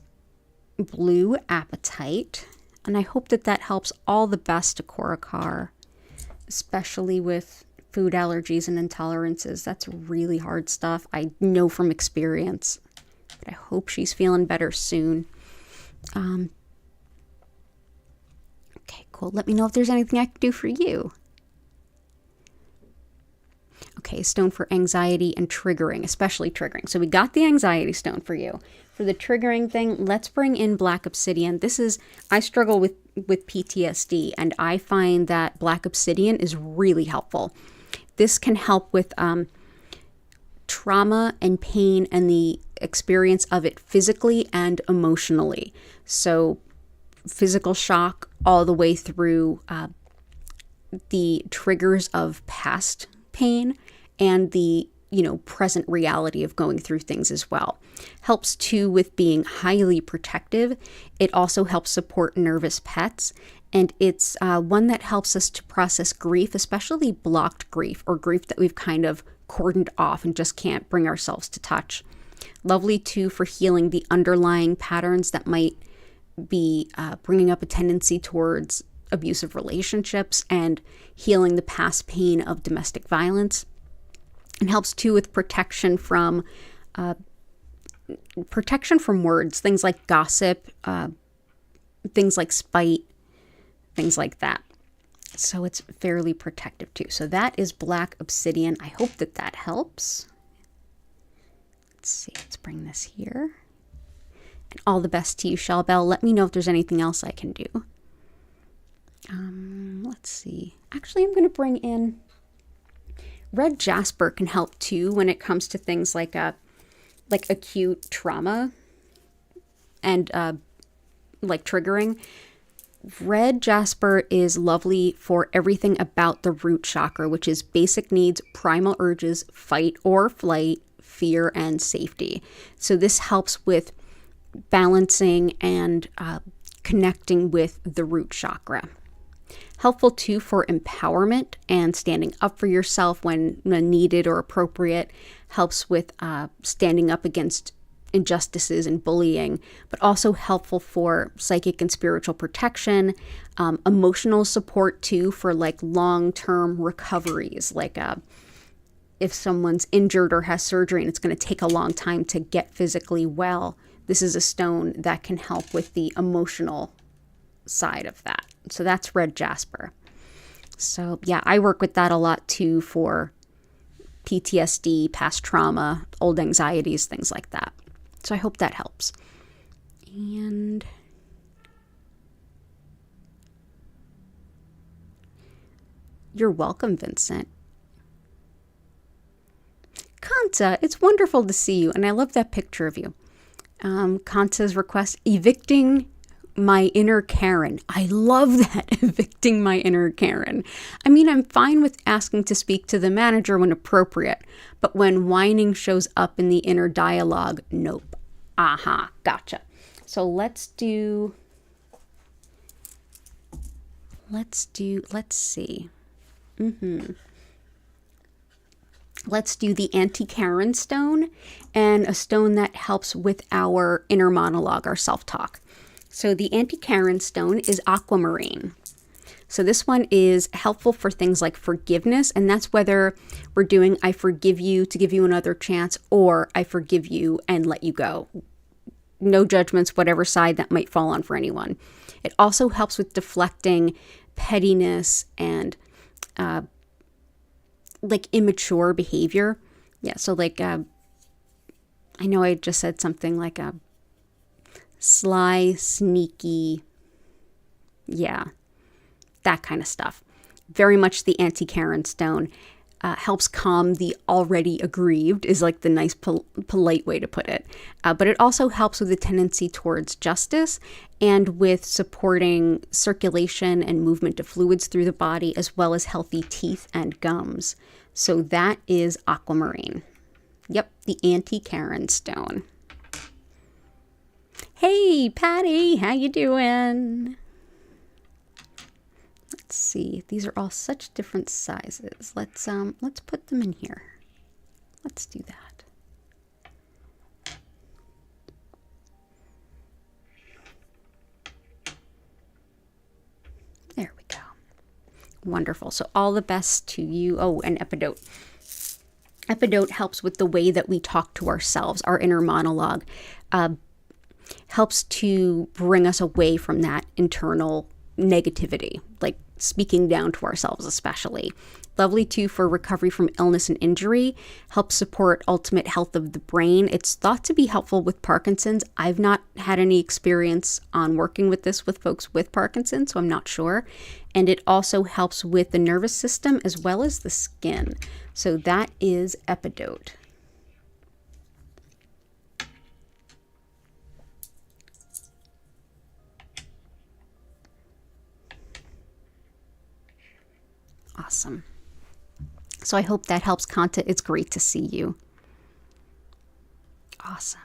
blue apatite, and I hope that that helps. All the best to Korakar, especially with food allergies and intolerances. That's really hard stuff. I know from experience, but I hope she's feeling better soon. Okay, cool. Let me know if there's anything I can do for you. Okay, stone for anxiety and triggering, especially triggering. So we got the anxiety stone for you. For the triggering thing, let's bring in black obsidian. I struggle with PTSD, and I find that black obsidian is really helpful. This can help with trauma and pain and the experience of it physically and emotionally. So physical shock all the way through the triggers of past pain and the, present reality of going through things as well. Helps too with being highly protective. It also helps support nervous pets. And it's one that helps us to process grief, especially blocked grief or grief that we've kind of cordoned off and just can't bring ourselves to touch. Lovely too for healing the underlying patterns that might be bringing up a tendency towards abusive relationships and healing the past pain of domestic violence. And helps too with protection from words, things like gossip, things like spite, things like that. So it's fairly protective too. So that is black obsidian. I hope that that helps. Let's see. Let's bring this here. And all the best to you, Shellbell. Let me know if there's anything else I can do. Let's see. Actually, I'm going to bring in red jasper. Can help too when it comes to things like acute trauma and like triggering. Red jasper is lovely for everything about the root chakra, which is basic needs, primal urges, fight or flight, fear, and safety. So this helps with balancing and connecting with the root chakra. Helpful too for empowerment and standing up for yourself when needed or appropriate. Helps with standing up against injustices and bullying, but also helpful for psychic and spiritual protection, emotional support too for like long-term recoveries. Like if someone's injured or has surgery and it's going to take a long time to get physically well, this is a stone that can help with the emotional side of that. So that's red jasper. So yeah, I work with that a lot too for PTSD, past trauma, old anxieties, things like that. So I hope that helps. And you're welcome, Vincent. Kanta, it's wonderful to see you. And I love that picture of you. Kanta's request, evicting my inner Karen. I love that, evicting my inner Karen. I mean, I'm fine with asking to speak to the manager when appropriate, but when whining shows up in the inner dialogue, nope. Aha, gotcha. So let's see. Let's do the anti-Karen stone, and a stone that helps with our inner monologue, our self-talk. So the anti-Karen stone is aquamarine. So this one is helpful for things like forgiveness, and that's whether we're doing I forgive you to give you another chance, or I forgive you and let you go. No judgments, whatever side that might fall on for anyone. It also helps with deflecting pettiness and like immature behavior. Yeah, so like I know I just said something like a sly, sneaky, yeah, that kind of stuff. Very much the anti-Karen stone. Helps calm the already aggrieved is like the nice polite way to put it. But it also helps with the tendency towards justice and with supporting circulation and movement of fluids through the body, as well as healthy teeth and gums. So that is aquamarine. Yep, the anti-Karen stone. Hey, Patty, how you doing? Let's see. These are all such different sizes. Let's put them in here. Let's do that. There we go. Wonderful. So all the best to you. Oh, and Epidote. Epidote helps with the way that we talk to ourselves, our inner monologue. Helps to bring us away from that internal negativity, like speaking down to ourselves especially. Lovely too for recovery from illness and injury. Helps support ultimate health of the brain. It's thought to be helpful with Parkinson's. I've not had any experience on working with this with folks with Parkinson's, so I'm not sure. And it also helps with the nervous system as well as the skin. So that is Epidote. Awesome. So I hope that helps, Kanta. It's great to see you. Awesome.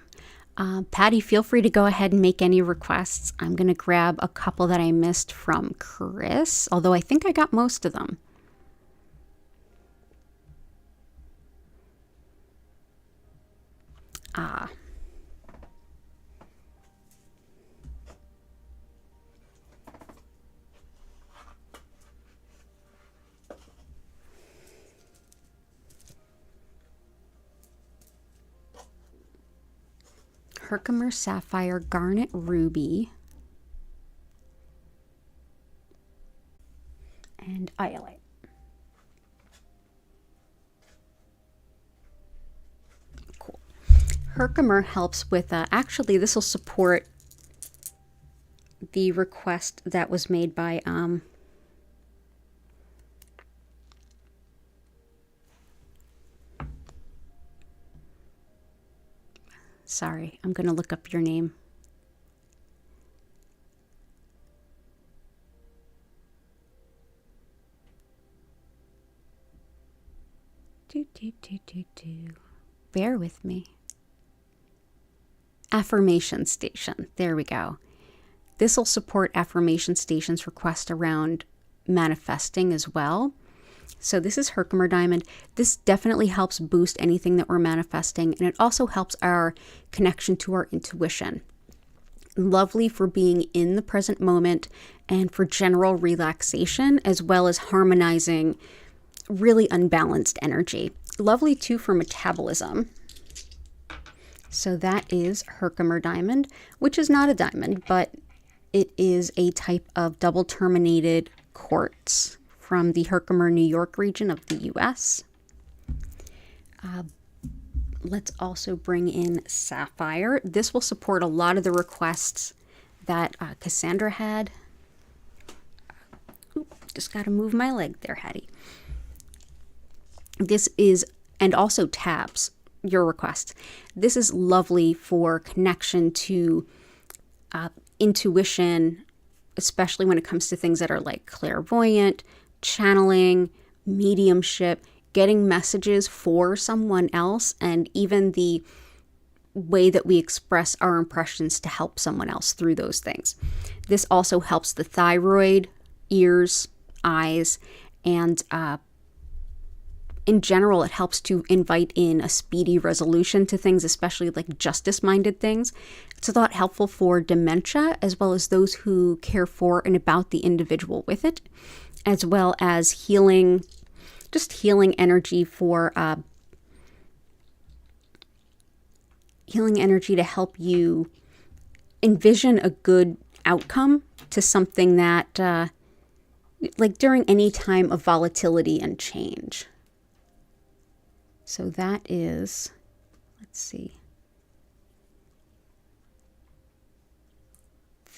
Patty, feel free to go ahead and make any requests. I'm going to grab a couple that I missed from Chris, although I think I got most of them. Herkimer Sapphire, Garnet Ruby, and Iolite. Cool. Herkimer helps with, actually this will support the request that was made by, sorry, I'm going to look up your name. Bear with me. Affirmation Station. There we go. This will support Affirmation Station's request around manifesting as well. So this is Herkimer Diamond. This definitely helps boost anything that we're manifesting, and it also helps our connection to our intuition. Lovely for being in the present moment and for general relaxation, as well as harmonizing really unbalanced energy. Lovely too for metabolism. So that is Herkimer Diamond, which is not a diamond, but it is a type of double terminated quartz from the Herkimer, New York region of the U.S. Let's also bring in Sapphire. This will support a lot of the requests that Cassandra had. Just got to move my leg there, Hattie. This is, and also Tabs, your request. This is lovely for connection to intuition, especially when it comes to things that are like clairvoyant, channeling, mediumship, getting messages for someone else, and even the way that we express our impressions to help someone else through those things. This also helps the thyroid, ears, eyes, and in general, it helps to invite in a speedy resolution to things, especially like justice-minded things. It's thought helpful for dementia, as well as those who care for and about the individual with it, as well as healing, just healing energy for healing energy to help you envision a good outcome to something that, like during any time of volatility and change. So that is, let's see.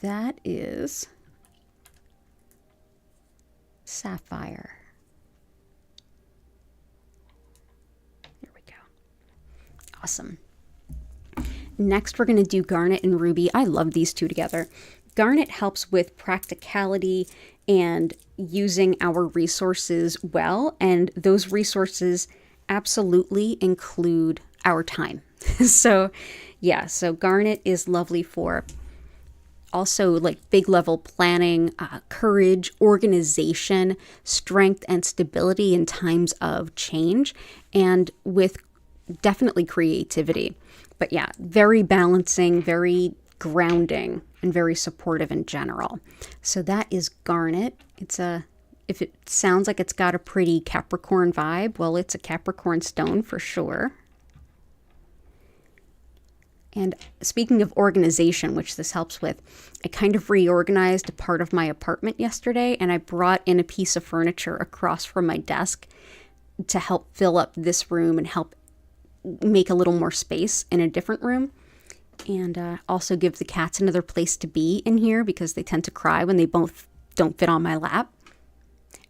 That is sapphire. There we go. Awesome. Next, we're going to do garnet and ruby. I love these two together. Garnet helps with practicality and using our resources well, and those resources absolutely include our time. So garnet is lovely for also like big level planning, courage, organization, strength, and stability in times of change, and with definitely creativity. But yeah, very balancing, very grounding, and very supportive in general. So that is garnet. If it sounds like it's got a pretty Capricorn vibe, well, it's a Capricorn stone for sure. And speaking of organization, which this helps with, I kind of reorganized a part of my apartment yesterday, and I brought in a piece of furniture across from my desk to help fill up this room and help make a little more space in a different room. And also give the cats another place to be in here because they tend to cry when they both don't fit on my lap.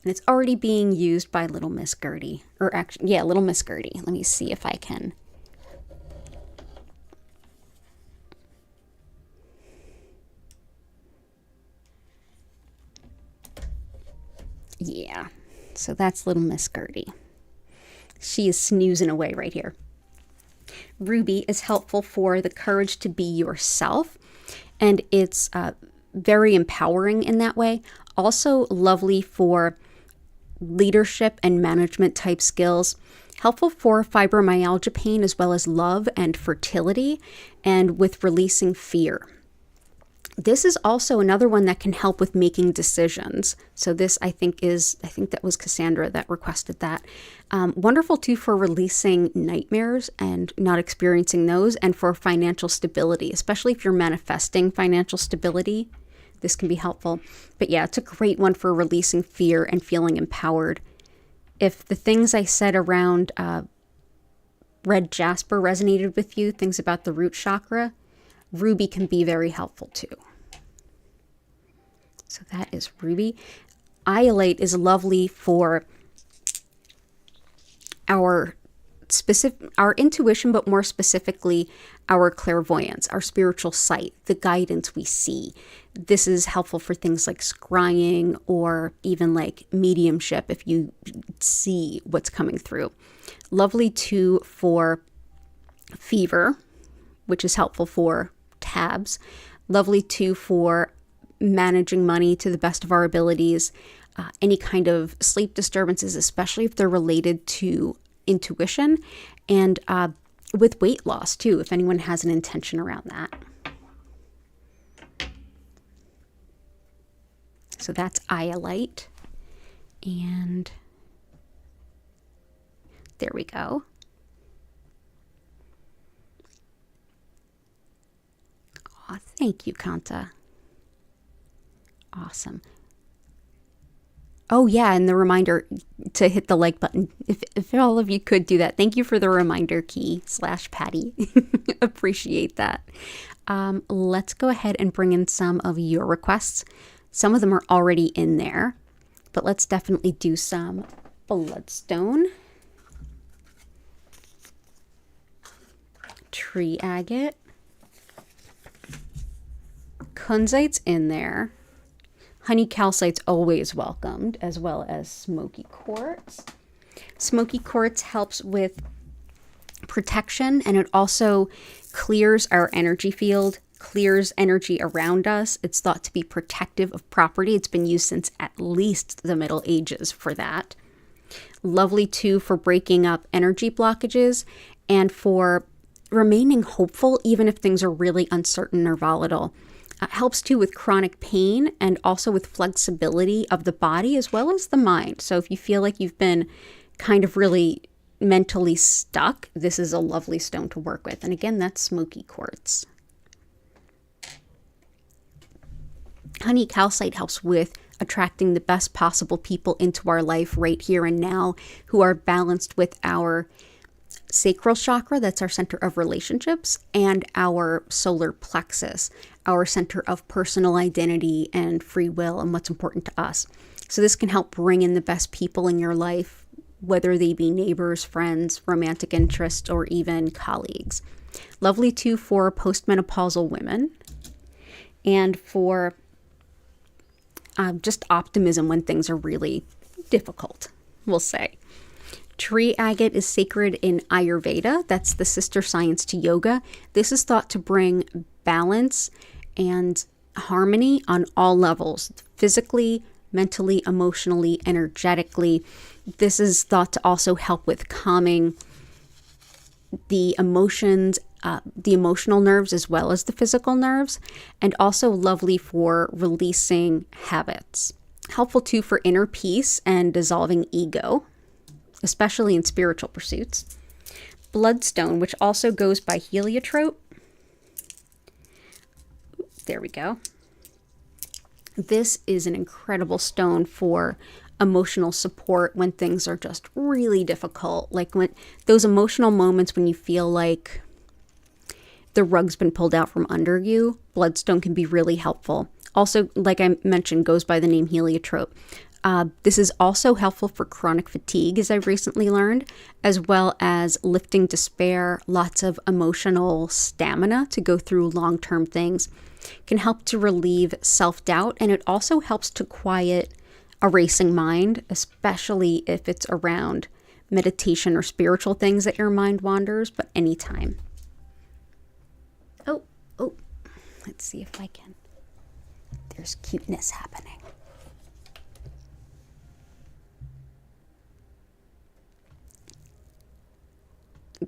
And it's already being used by little Miss Gertie. Or actually, yeah, little Miss Gertie. Let me see if I can. Yeah, so that's little Miss Gertie. She is snoozing away right here. Ruby is helpful for the courage to be yourself, and it's very empowering in that way. Also lovely for leadership and management type skills. Helpful for fibromyalgia pain as well as love and fertility, and with releasing fear. This is also another one that can help with making decisions. So this, I think that was Cassandra that requested that. Wonderful too for releasing nightmares and not experiencing those, and for financial stability, especially if you're manifesting financial stability. This can be helpful. But yeah, it's a great one for releasing fear and feeling empowered. If the things I said around red jasper resonated with you, things about the root chakra, ruby can be very helpful too. So that is ruby. Iolite is lovely for our intuition, but more specifically our clairvoyance, our spiritual sight, the guidance we see. This is helpful for things like scrying or even like mediumship if you see what's coming through. Lovely too for fever, which is helpful for tabs. Lovely too for managing money to the best of our abilities. Any kind of sleep disturbances, especially if they're related to intuition, and with weight loss too, if anyone has an intention around that. So that's iolite. And there we go. Oh, thank you, Kanta. Awesome. Oh yeah, and the reminder to hit the like button. If all of you could do that. Thank you for the reminder key /Patty. Appreciate that. Let's go ahead and bring in some of your requests. Some of them are already in there, but let's definitely do some bloodstone, tree agate, kunzite's in there. Honey calcite's always welcomed, as well as smoky quartz. Smoky quartz helps with protection, and it also clears our energy field, clears energy around us. It's thought to be protective of property. It's been used since at least the Middle Ages for that. Lovely too for breaking up energy blockages and for remaining hopeful even if things are really uncertain or volatile. Helps too with chronic pain and also with flexibility of the body as well as the mind. So if you feel like you've been kind of really mentally stuck, this is a lovely stone to work with. And again, that's smoky quartz. Honey calcite helps with attracting the best possible people into our life right here and now who are balanced with our sacral chakra, that's our center of relationships, and our solar plexus, our center of personal identity and free will and what's important to us. So this can help bring in the best people in your life, whether they be neighbors, friends, romantic interests, or even colleagues. Lovely too for postmenopausal women and for just optimism when things are really difficult, we'll say. Tree agate is sacred in Ayurveda. That's the sister science to yoga. This is thought to bring balance and harmony on all levels, physically, mentally, emotionally, energetically. This is thought to also help with calming the emotions, the emotional nerves as well as the physical nerves, and also lovely for releasing habits. Helpful too for inner peace and dissolving ego, especially in spiritual pursuits. Bloodstone, which also goes by heliotrope. There we go. This is an incredible stone for emotional support when things are just really difficult. Like when those emotional moments when you feel like the rug's been pulled out from under you, bloodstone can be really helpful. Also, like I mentioned, goes by the name heliotrope. This is also helpful for chronic fatigue, as I've recently learned, as well as lifting despair, lots of emotional stamina to go through long-term things. Can help to relieve self-doubt, and it also helps to quiet a racing mind, especially if it's around meditation or spiritual things that your mind wanders, but anytime. Oh, let's see if I can. There's cuteness happening.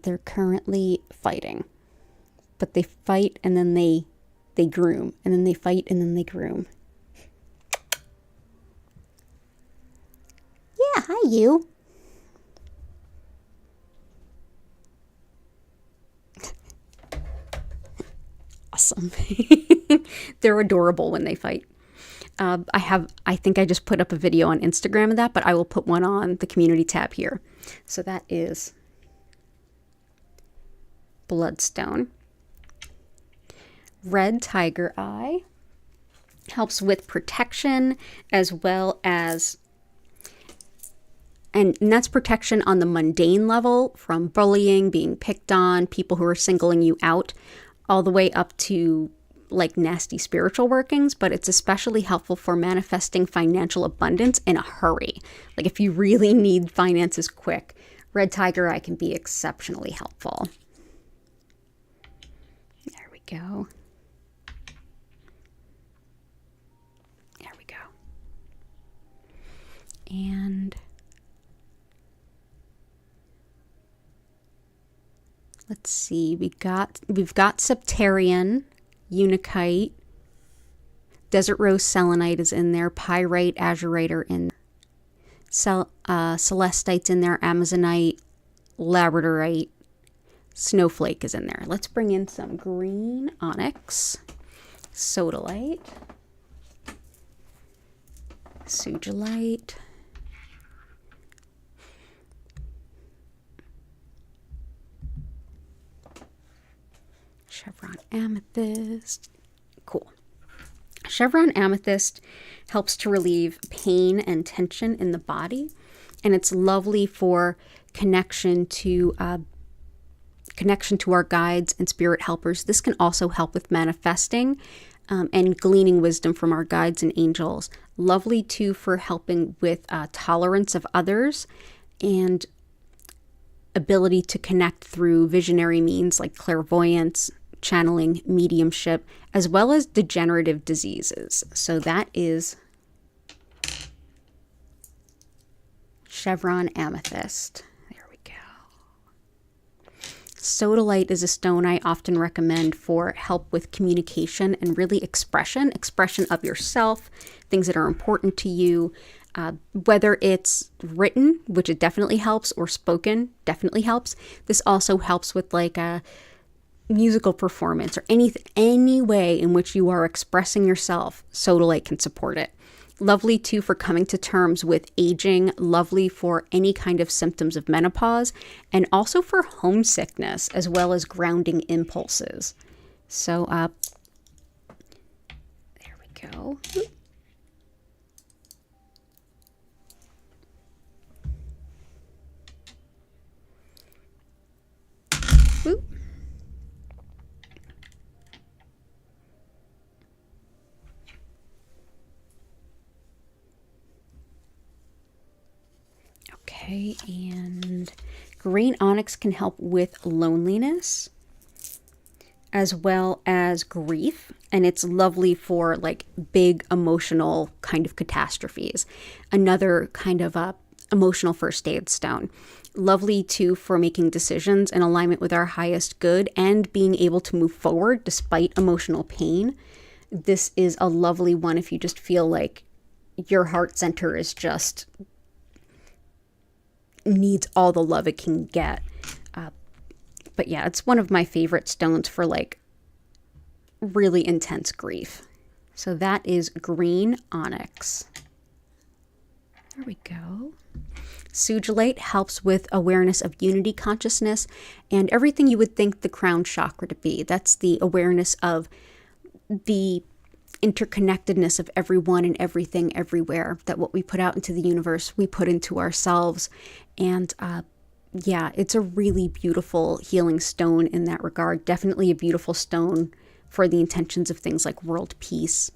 They're currently fighting, but they fight and then they groom, and then they fight and then they groom. Yeah, hi you. Awesome. They're adorable when they fight. I think I just put up a video on Instagram of that, but I will put one on the community tab here. So that is bloodstone. Red tiger eye helps with protection as well as, and that's protection on the mundane level from bullying, being picked on, people who are singling you out, all the way up to like nasty spiritual workings, but it's especially helpful for manifesting financial abundance in a hurry. Like if you really need finances quick, red tiger eye can be exceptionally helpful. There we go. There we go. And let's see, we've got septarian, unakite, desert rose selenite is in there, pyrite, azurite are in, celestite's in there, amazonite, labradorite, snowflake is in there. Let's bring in some green onyx, sodalite, sugilite, chevron amethyst. Cool. Chevron amethyst helps to relieve pain and tension in the body, and it's lovely for connection to our guides and spirit helpers. This can also help with manifesting and gleaning wisdom from our guides and angels. Lovely too for helping with tolerance of others and ability to connect through visionary means like clairvoyance, channeling, mediumship, as well as degenerative diseases. So that is chevron amethyst. There we go. Sodalite is a stone I often recommend for help with communication and really expression of yourself, things that are important to you, whether it's written, which it definitely helps, or spoken, definitely helps. This also helps with like a musical performance or any way in which you are expressing yourself. Sodalite can support it. Lovely too for coming to terms with aging, lovely for any kind of symptoms of menopause, and also for homesickness as well as grounding impulses. So there we go. Oop. Okay, and green onyx can help with loneliness as well as grief, and it's lovely for like big emotional kind of catastrophes. Another kind of emotional first aid stone. Lovely too for making decisions in alignment with our highest good and being able to move forward despite emotional pain. This is a lovely one if you just feel like your heart center is just needs all the love it can get. But yeah, it's one of my favorite stones for like really intense grief. So that is green onyx. There we go. Sugilite helps with awareness of unity consciousness and everything you would think the crown chakra to be. That's the awareness of the interconnectedness of everyone and everything everywhere, that what we put out into the universe, we put into ourselves. And yeah, it's a really beautiful healing stone in that regard. Definitely a beautiful stone for the intentions of things like world peace.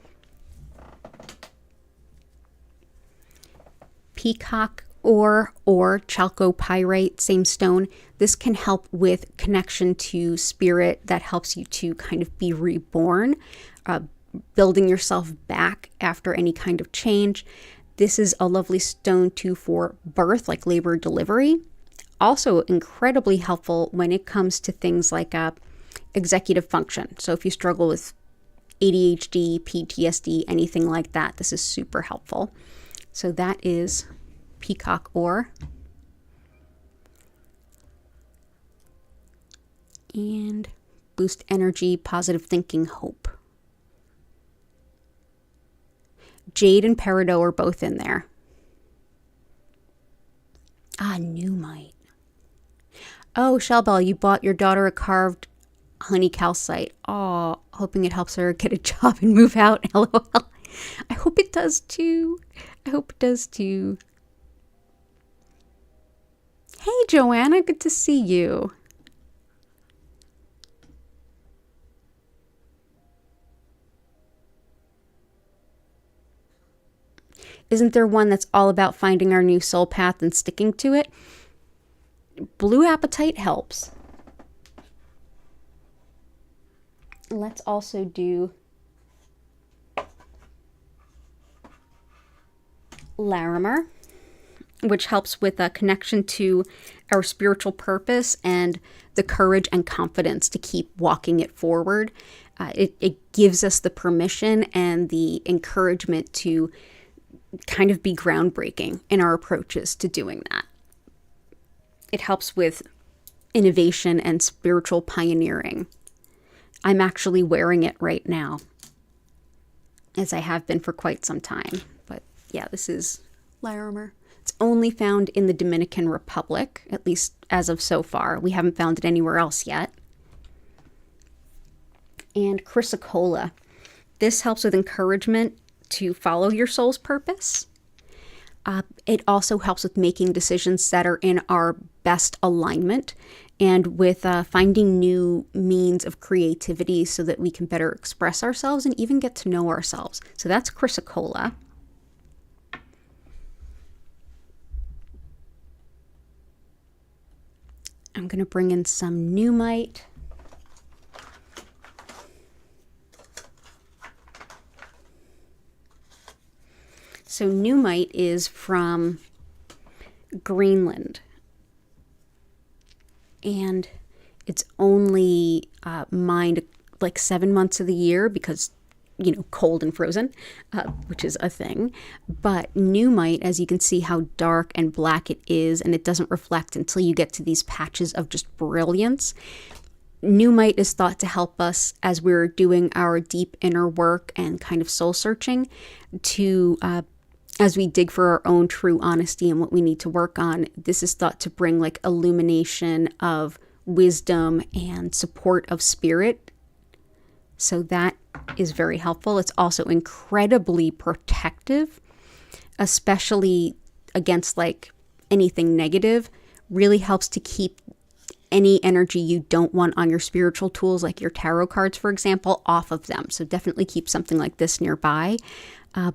Peacock ore or chalcopyrite, same stone. This can help with connection to spirit that helps you to kind of be reborn, building yourself back after any kind of change. This is a lovely stone too for birth, like labor delivery. Also incredibly helpful when it comes to things like executive function. So if you struggle with ADHD, PTSD, anything like that, this is super helpful. So that is peacock ore. And boost energy, positive thinking, hope. Jade and peridot are both in there. Numite. Oh, Shellbell, you bought your daughter a carved honey calcite. Oh, hoping it helps her get a job and move out. LOL. I hope it does too. Hey, Joanna, good to see you. Isn't there one that's all about finding our new soul path and sticking to it? Blue apatite helps. Let's also do Larimer, which helps with a connection to our spiritual purpose and the courage and confidence to keep walking it forward. It gives us the permission and the encouragement to kind of be groundbreaking in our approaches to doing that. It helps with innovation and spiritual pioneering. I'm actually wearing it right now, as I have been for quite some time. But yeah, this is Larimer. It's only found in the Dominican Republic, at least as of so far. We haven't found it anywhere else yet. And chrysocolla. This helps with encouragement to follow your soul's purpose. It also helps with making decisions that are in our best alignment and with finding new means of creativity so that we can better express ourselves and even get to know ourselves. So that's chrysocolla. I'm going to bring in some numite. So numite is from Greenland. And it's only mined like 7 months of the year because, cold and frozen, which is a thing. But Newmite, as you can see how dark and black it is, and it doesn't reflect until you get to these patches of just brilliance. Newmite is thought to help us as we're doing our deep inner work and kind of soul searching to, as we dig for our own true honesty and what we need to work on. This is thought to bring like illumination of wisdom and support of spirit. So that is very helpful. It's also incredibly protective, especially against like anything negative. Really helps to keep any energy you don't want on your spiritual tools, like your tarot cards, for example, off of them. So definitely keep something like this nearby.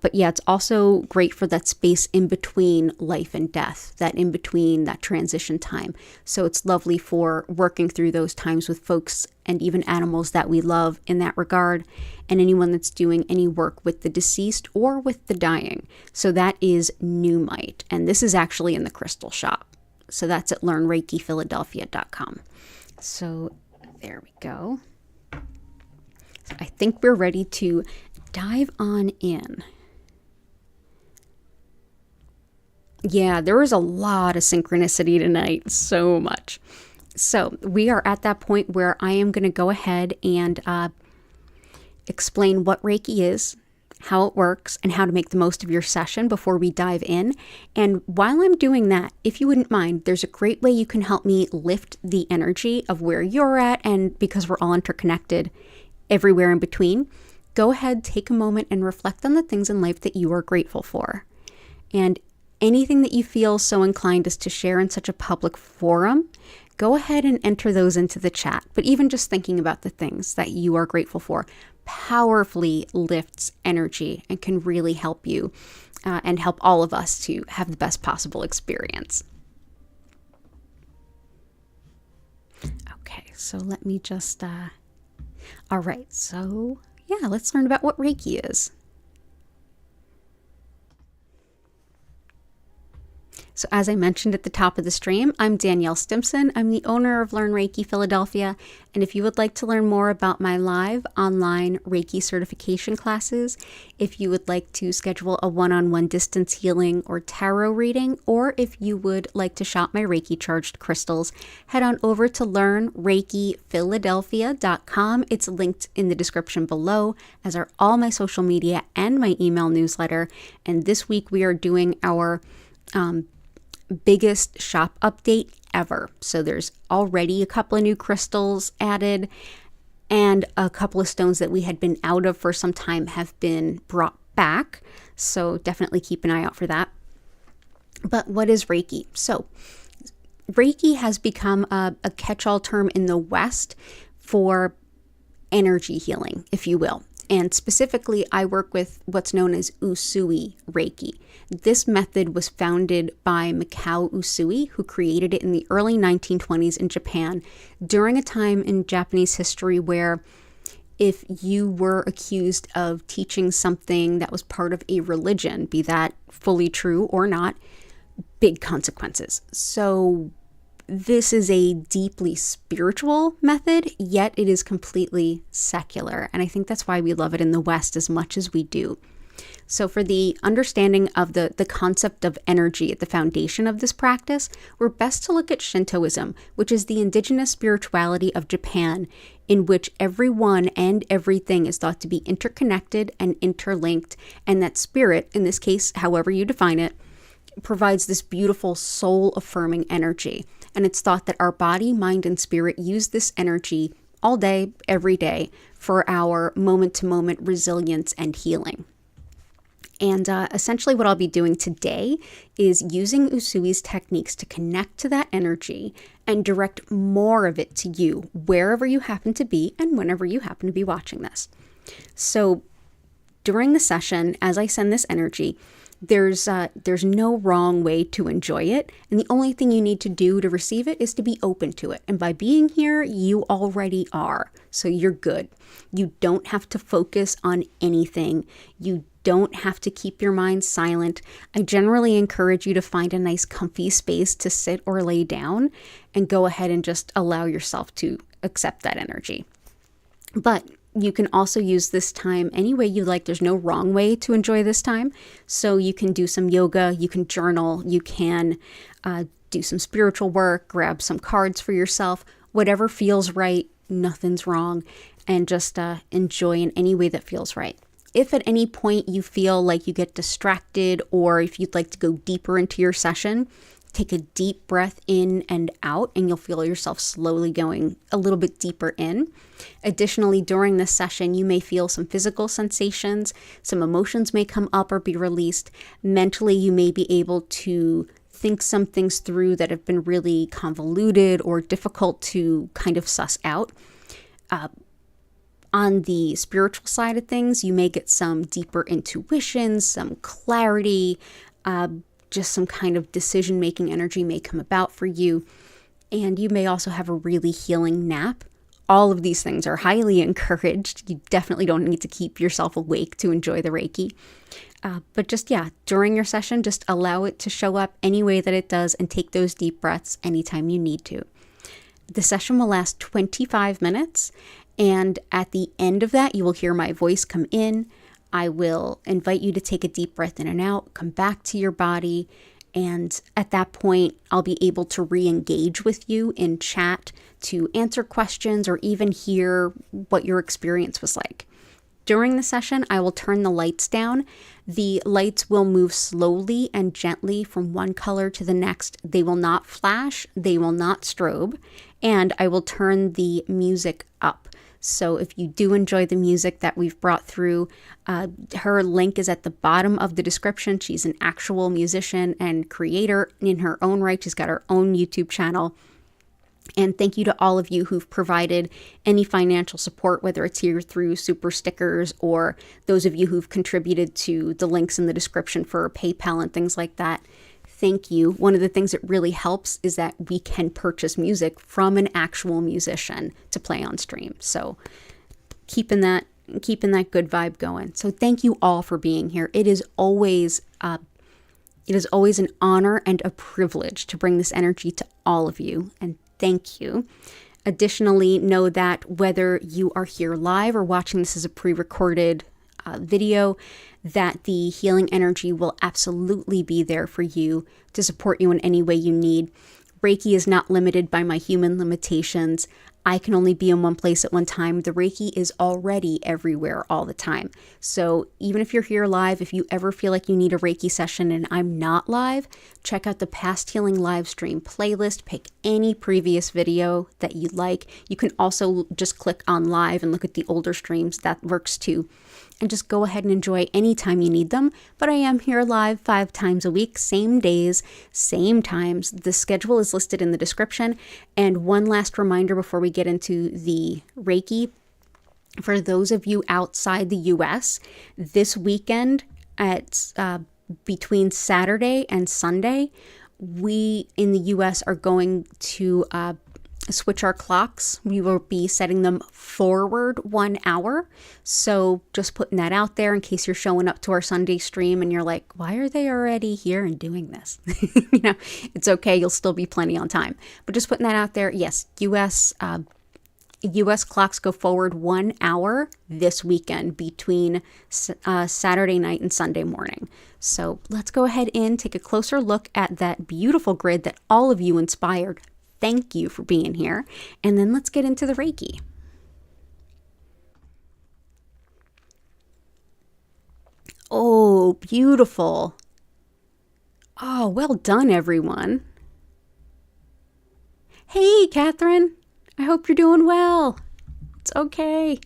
But yeah, it's also great for that space in between life and death, that in between, that transition time. So it's lovely for working through those times with folks and even animals that we love in that regard, and anyone that's doing any work with the deceased or with the dying. So that is Newmite, and this is actually in the crystal shop. So that's at learnreikiphiladelphia.com. So there we go. So I think we're ready to dive on in. Yeah, there was a lot of synchronicity tonight, so much. So we are at that point where I am going to go ahead and explain what Reiki is, how it works, and how to make the most of your session before we dive in. And while I'm doing that, if you wouldn't mind, there's a great way you can help me lift the energy of where you're at, and because we're all interconnected everywhere in between, go ahead, take a moment and reflect on the things in life that you are grateful for. And anything that you feel so inclined as to share in such a public forum, go ahead and enter those into the chat. But even just thinking about the things that you are grateful for powerfully lifts energy and can really help you and help all of us to have the best possible experience. Okay, so let me just, all right, so yeah, let's learn about what Reiki is. So as I mentioned at the top of the stream, I'm Danielle Stimpson. I'm the owner of Learn Reiki Philadelphia. And if you would like to learn more about my live online Reiki certification classes, if you would like to schedule a one-on-one distance healing or tarot reading, or if you would like to shop my Reiki charged crystals, head on over to learnreikiphiladelphia.com. It's linked in the description below, as are all my social media and my email newsletter. And this week we are doing our biggest shop update ever. So there's already a couple of new crystals added, and a couple of stones that we had been out of for some time have been brought back. So definitely keep an eye out for that. But what is Reiki? So Reiki has become a catch-all term in the West for energy healing, if you will. And specifically, I work with what's known as Usui Reiki. This method was founded by Mikao Usui, who created it in the early 1920s in Japan, during a time in Japanese history where if you were accused of teaching something that was part of a religion, be that fully true or not, big consequences. So this is a deeply spiritual method, yet it is completely secular. And I think that's why we love it in the West as much as we do. So for the understanding of the concept of energy at the foundation of this practice, we're best to look at Shintoism, which is the indigenous spirituality of Japan, in which everyone and everything is thought to be interconnected and interlinked, and that spirit, in this case, however you define it, provides this beautiful soul-affirming energy. And it's thought that our body, mind, and spirit use this energy all day, every day, for our moment-to-moment resilience and healing. And essentially what I'll be doing today is using Usui's techniques to connect to that energy and direct more of it to you, wherever you happen to be and whenever you happen to be watching this. So during the session, as I send this energy, there's no wrong way to enjoy it. And the only thing you need to do to receive it is to be open to it. And by being here, you already are. So you're good. You don't have to focus on anything. You don't have to keep your mind silent. I generally encourage you to find a nice comfy space to sit or lay down and go ahead and just allow yourself to accept that energy. But you can also use this time any way you like. There's no wrong way to enjoy this time. So you can do some yoga, you can journal, you can do some spiritual work, grab some cards for yourself, whatever feels right, nothing's wrong, and just enjoy in any way that feels right. If at any point you feel like you get distracted, or if you'd like to go deeper into your session, take a deep breath in and out, and you'll feel yourself slowly going a little bit deeper in. Additionally, during this session, you may feel some physical sensations, some emotions may come up or be released. Mentally, you may be able to think some things through that have been really convoluted or difficult to kind of suss out. On the spiritual side of things, you may get some deeper intuition, some clarity, just some kind of decision-making energy may come about for you. And you may also have a really healing nap. All of these things are highly encouraged. You definitely don't need to keep yourself awake to enjoy the Reiki. But just, during your session, just allow it to show up any way that it does and take those deep breaths anytime you need to. The session will last 25 minutes. And at the end of that, you will hear my voice come in. I will invite you to take a deep breath in and out, come back to your body. And at that point, I'll be able to re-engage with you in chat to answer questions or even hear what your experience was like. During the session, I will turn the lights down. The lights will move slowly and gently from one color to the next. They will not flash, they will not strobe, and I will turn the music up. So if you do enjoy the music that we've brought through, her link is at the bottom of the description. She's an actual musician and creator in her own right. She's got her own YouTube channel. And thank you to all of you who've provided any financial support, whether it's here through super stickers or those of you who've contributed to the links in the description for PayPal and things like that. Thank you. One of the things that really helps is that we can purchase music from an actual musician to play on stream. So keeping that good vibe going. So thank you all for being here. It is always an honor and a privilege to bring this energy to all of you. And thank you. Additionally, know that whether you are here live or watching this as a pre-recorded video, that the healing energy will absolutely be there for you to support you in any way you need. Reiki is not limited by my human limitations. I can only be in one place at one time. The Reiki is already everywhere all the time. So even if you're here live, if you ever feel like you need a Reiki session and I'm not live, check out the Past Healing live stream playlist. Pick any previous video that you like. You can also just click on live and look at the older streams. That works too. And just go ahead and enjoy anytime you need them. But I am here live 5 times a week, same days, same times. The schedule is listed in the description. And one last reminder before we get into the Reiki. For those of you outside the US, this weekend at between Saturday and Sunday, we in the US are going to switch our clocks. We will be setting them forward 1 hour. So just putting that out there in case you're showing up to our Sunday stream and you're like, why are they already here and doing this? It's okay. You'll still be plenty on time. But just putting that out there. Yes, US clocks go forward 1 hour this weekend between Saturday night and Sunday morning. So let's go ahead and take a closer look at that beautiful grid that all of you inspired. Thank you for being here. And then let's get into the Reiki. Oh, beautiful. Oh, well done, everyone. Hey, Catherine. I hope you're doing well. It's okay.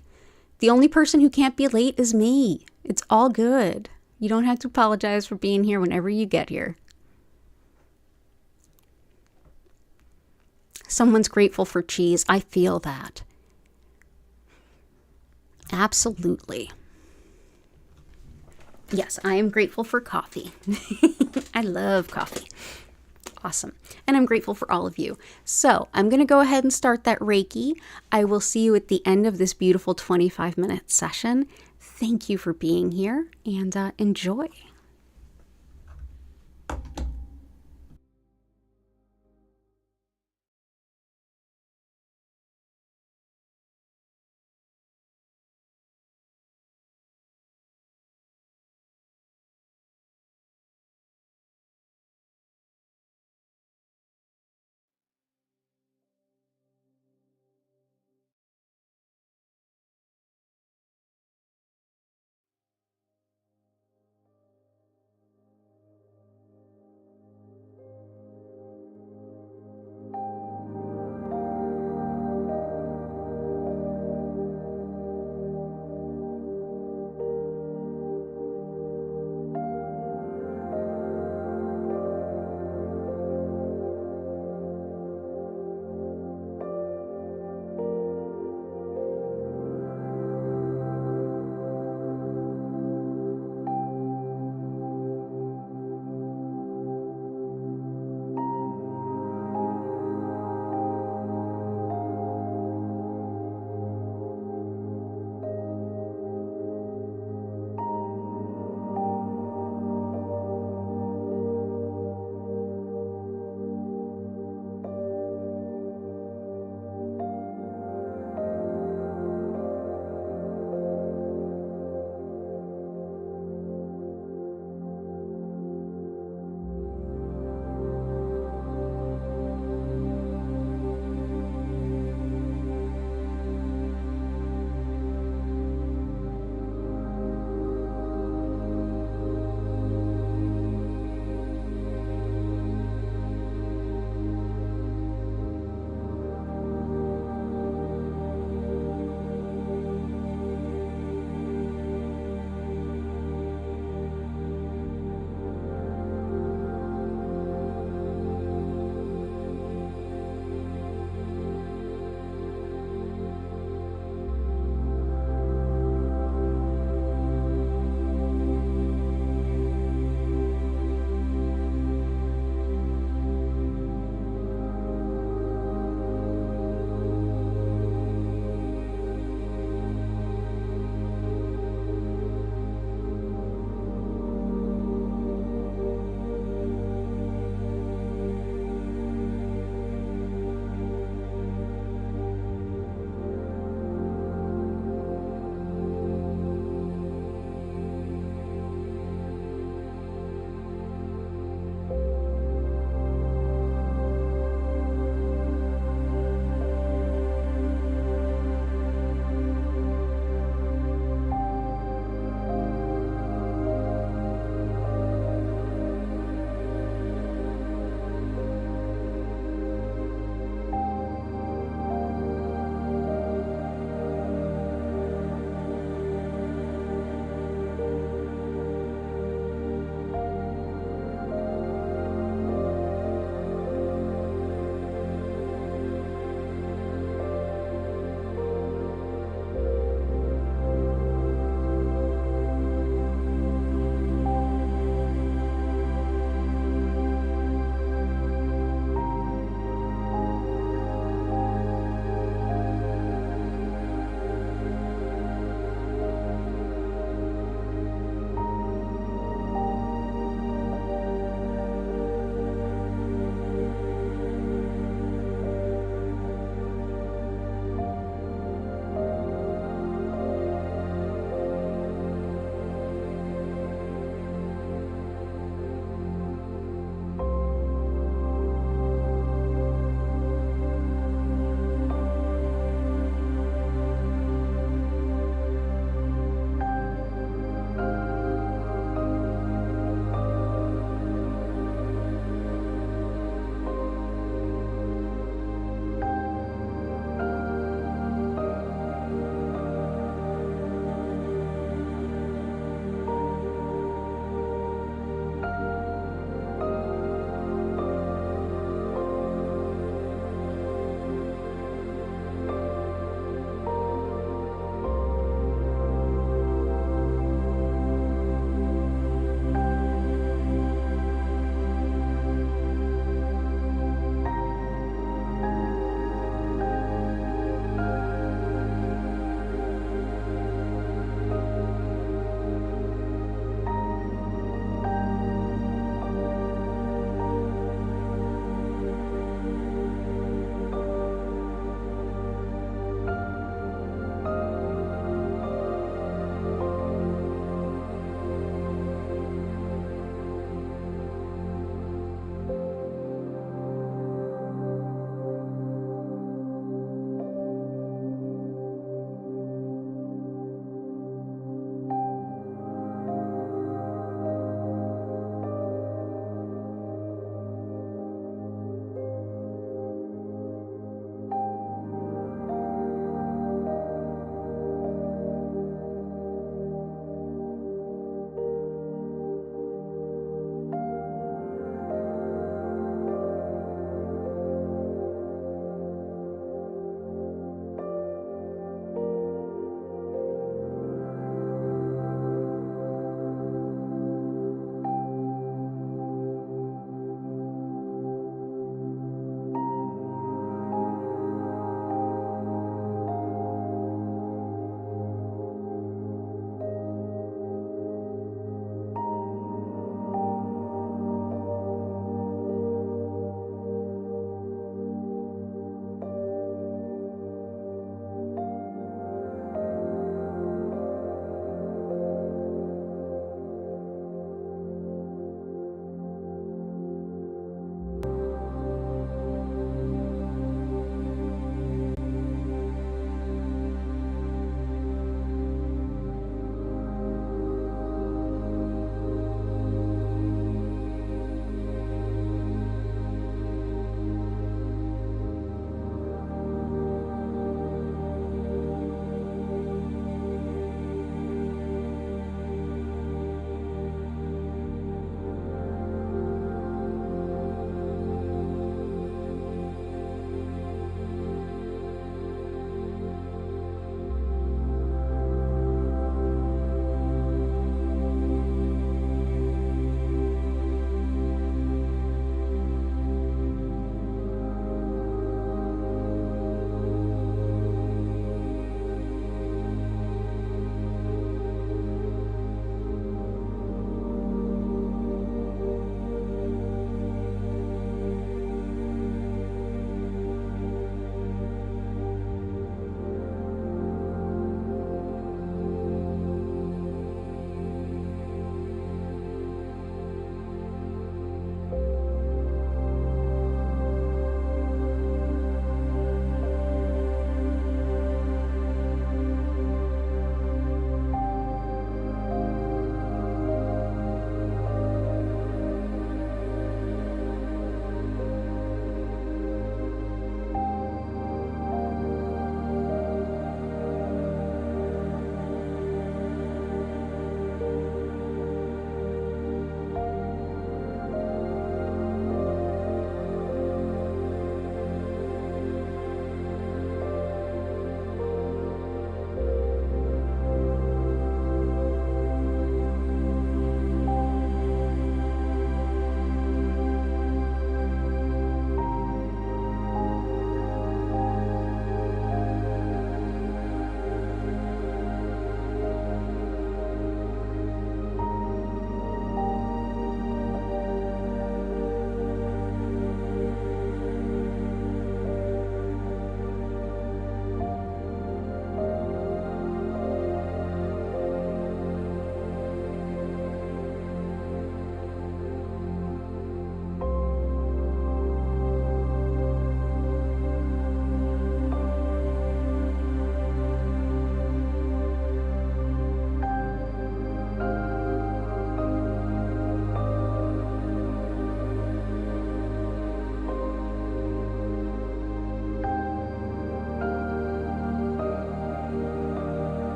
The only person who can't be late is me. It's all good. You don't have to apologize for being here whenever you get here. Someone's grateful for cheese. I feel that. Absolutely. Yes, I am grateful for coffee. I love coffee. Awesome. And I'm grateful for all of you. So I'm going to go ahead and start that Reiki. I will see you at the end of this beautiful 25-minute session. Thank you for being here and enjoy.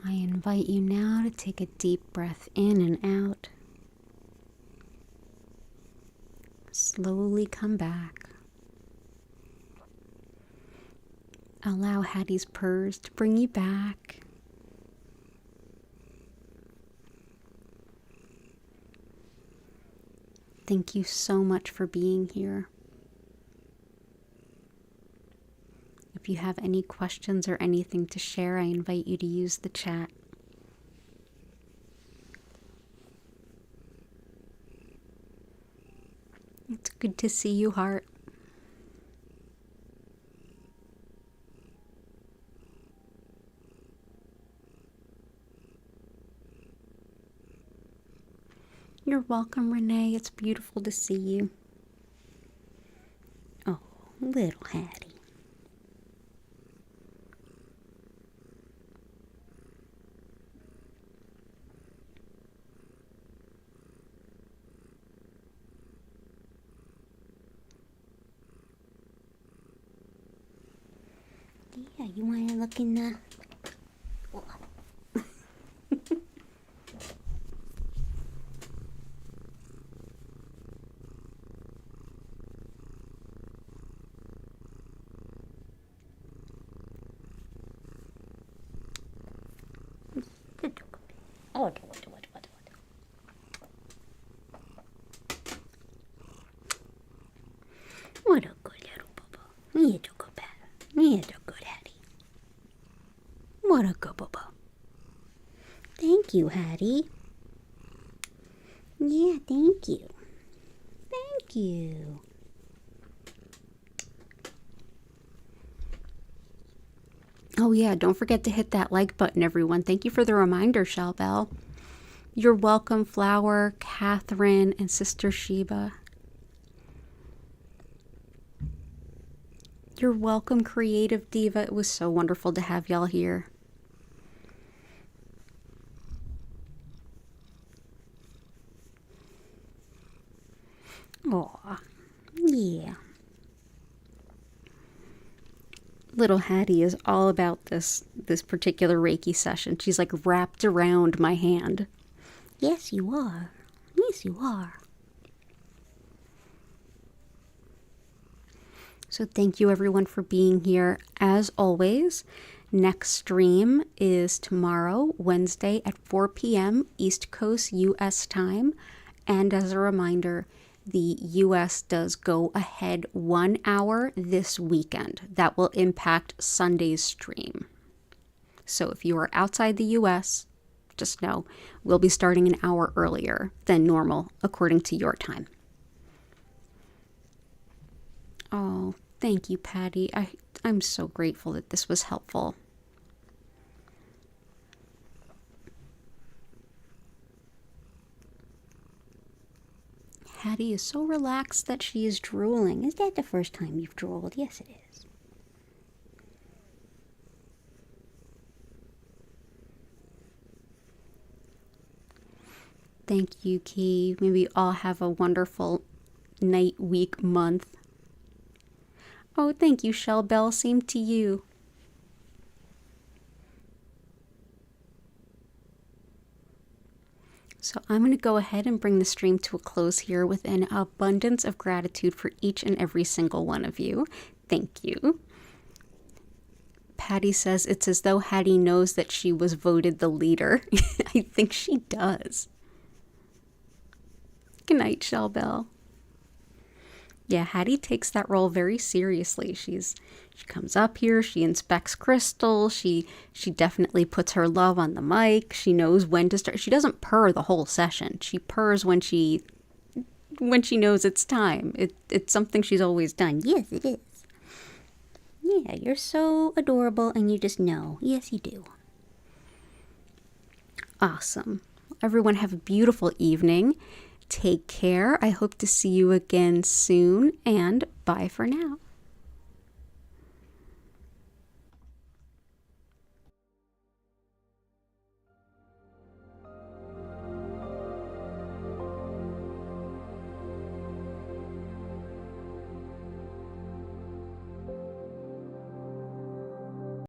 I invite you now to take a deep breath in and out. Slowly come back. Allow Hattie's purrs to bring you back. Thank you so much for being here. If you have any questions or anything to share, I invite you to use the chat. It's good to see you, Heart. You're welcome, Renee. It's beautiful to see you. Oh, little Hattie. Yeah, you want to look in the... What a good little bubba. You're a good bad. You're a good Hattie. What a good bubba. Thank you, Hattie. Yeah, thank you. Thank you. Oh yeah, don't forget to hit that like button, everyone. Thank you for the reminder, Shell Bell. You're welcome, Flower, Catherine, and Sister Sheba. You're welcome, Creative Diva. It was so wonderful to have y'all here. Aw, yeah. Little Hattie is all about this particular Reiki session. She's like wrapped around my hand. Yes, you are. Yes, you are. So thank you everyone for being here. As always, next stream is tomorrow, Wednesday at 4 p.m. East Coast US time. And as a reminder, the US does go ahead 1 hour this weekend. That will impact Sunday's stream. So if you are outside the US, just know we'll be starting an hour earlier than normal according to your time. Oh, thank you, Patty. I'm so grateful that this was helpful. Hattie is so relaxed that she is drooling. Is that the first time you've drooled? Yes, it is. Thank you, Key. May we all have a wonderful night, week, month. Oh, thank you, Shell Bell. Same to you. So I'm going to go ahead and bring the stream to a close here with an abundance of gratitude for each and every single one of you. Thank you. Patty says it's as though Hattie knows that she was voted the leader. I think she does. Good night, Shell Bell. Yeah, Hattie takes that role very seriously. She comes up here, she inspects Crystal, she definitely puts her love on the mic, she knows when to start. She doesn't purr the whole session. She purrs when she knows it's time. It's something she's always done. Yes, it is. Yeah, you're so adorable and you just know. Yes, you do. Awesome. Everyone have a beautiful evening. Take care. I hope to see you again soon, and bye for now.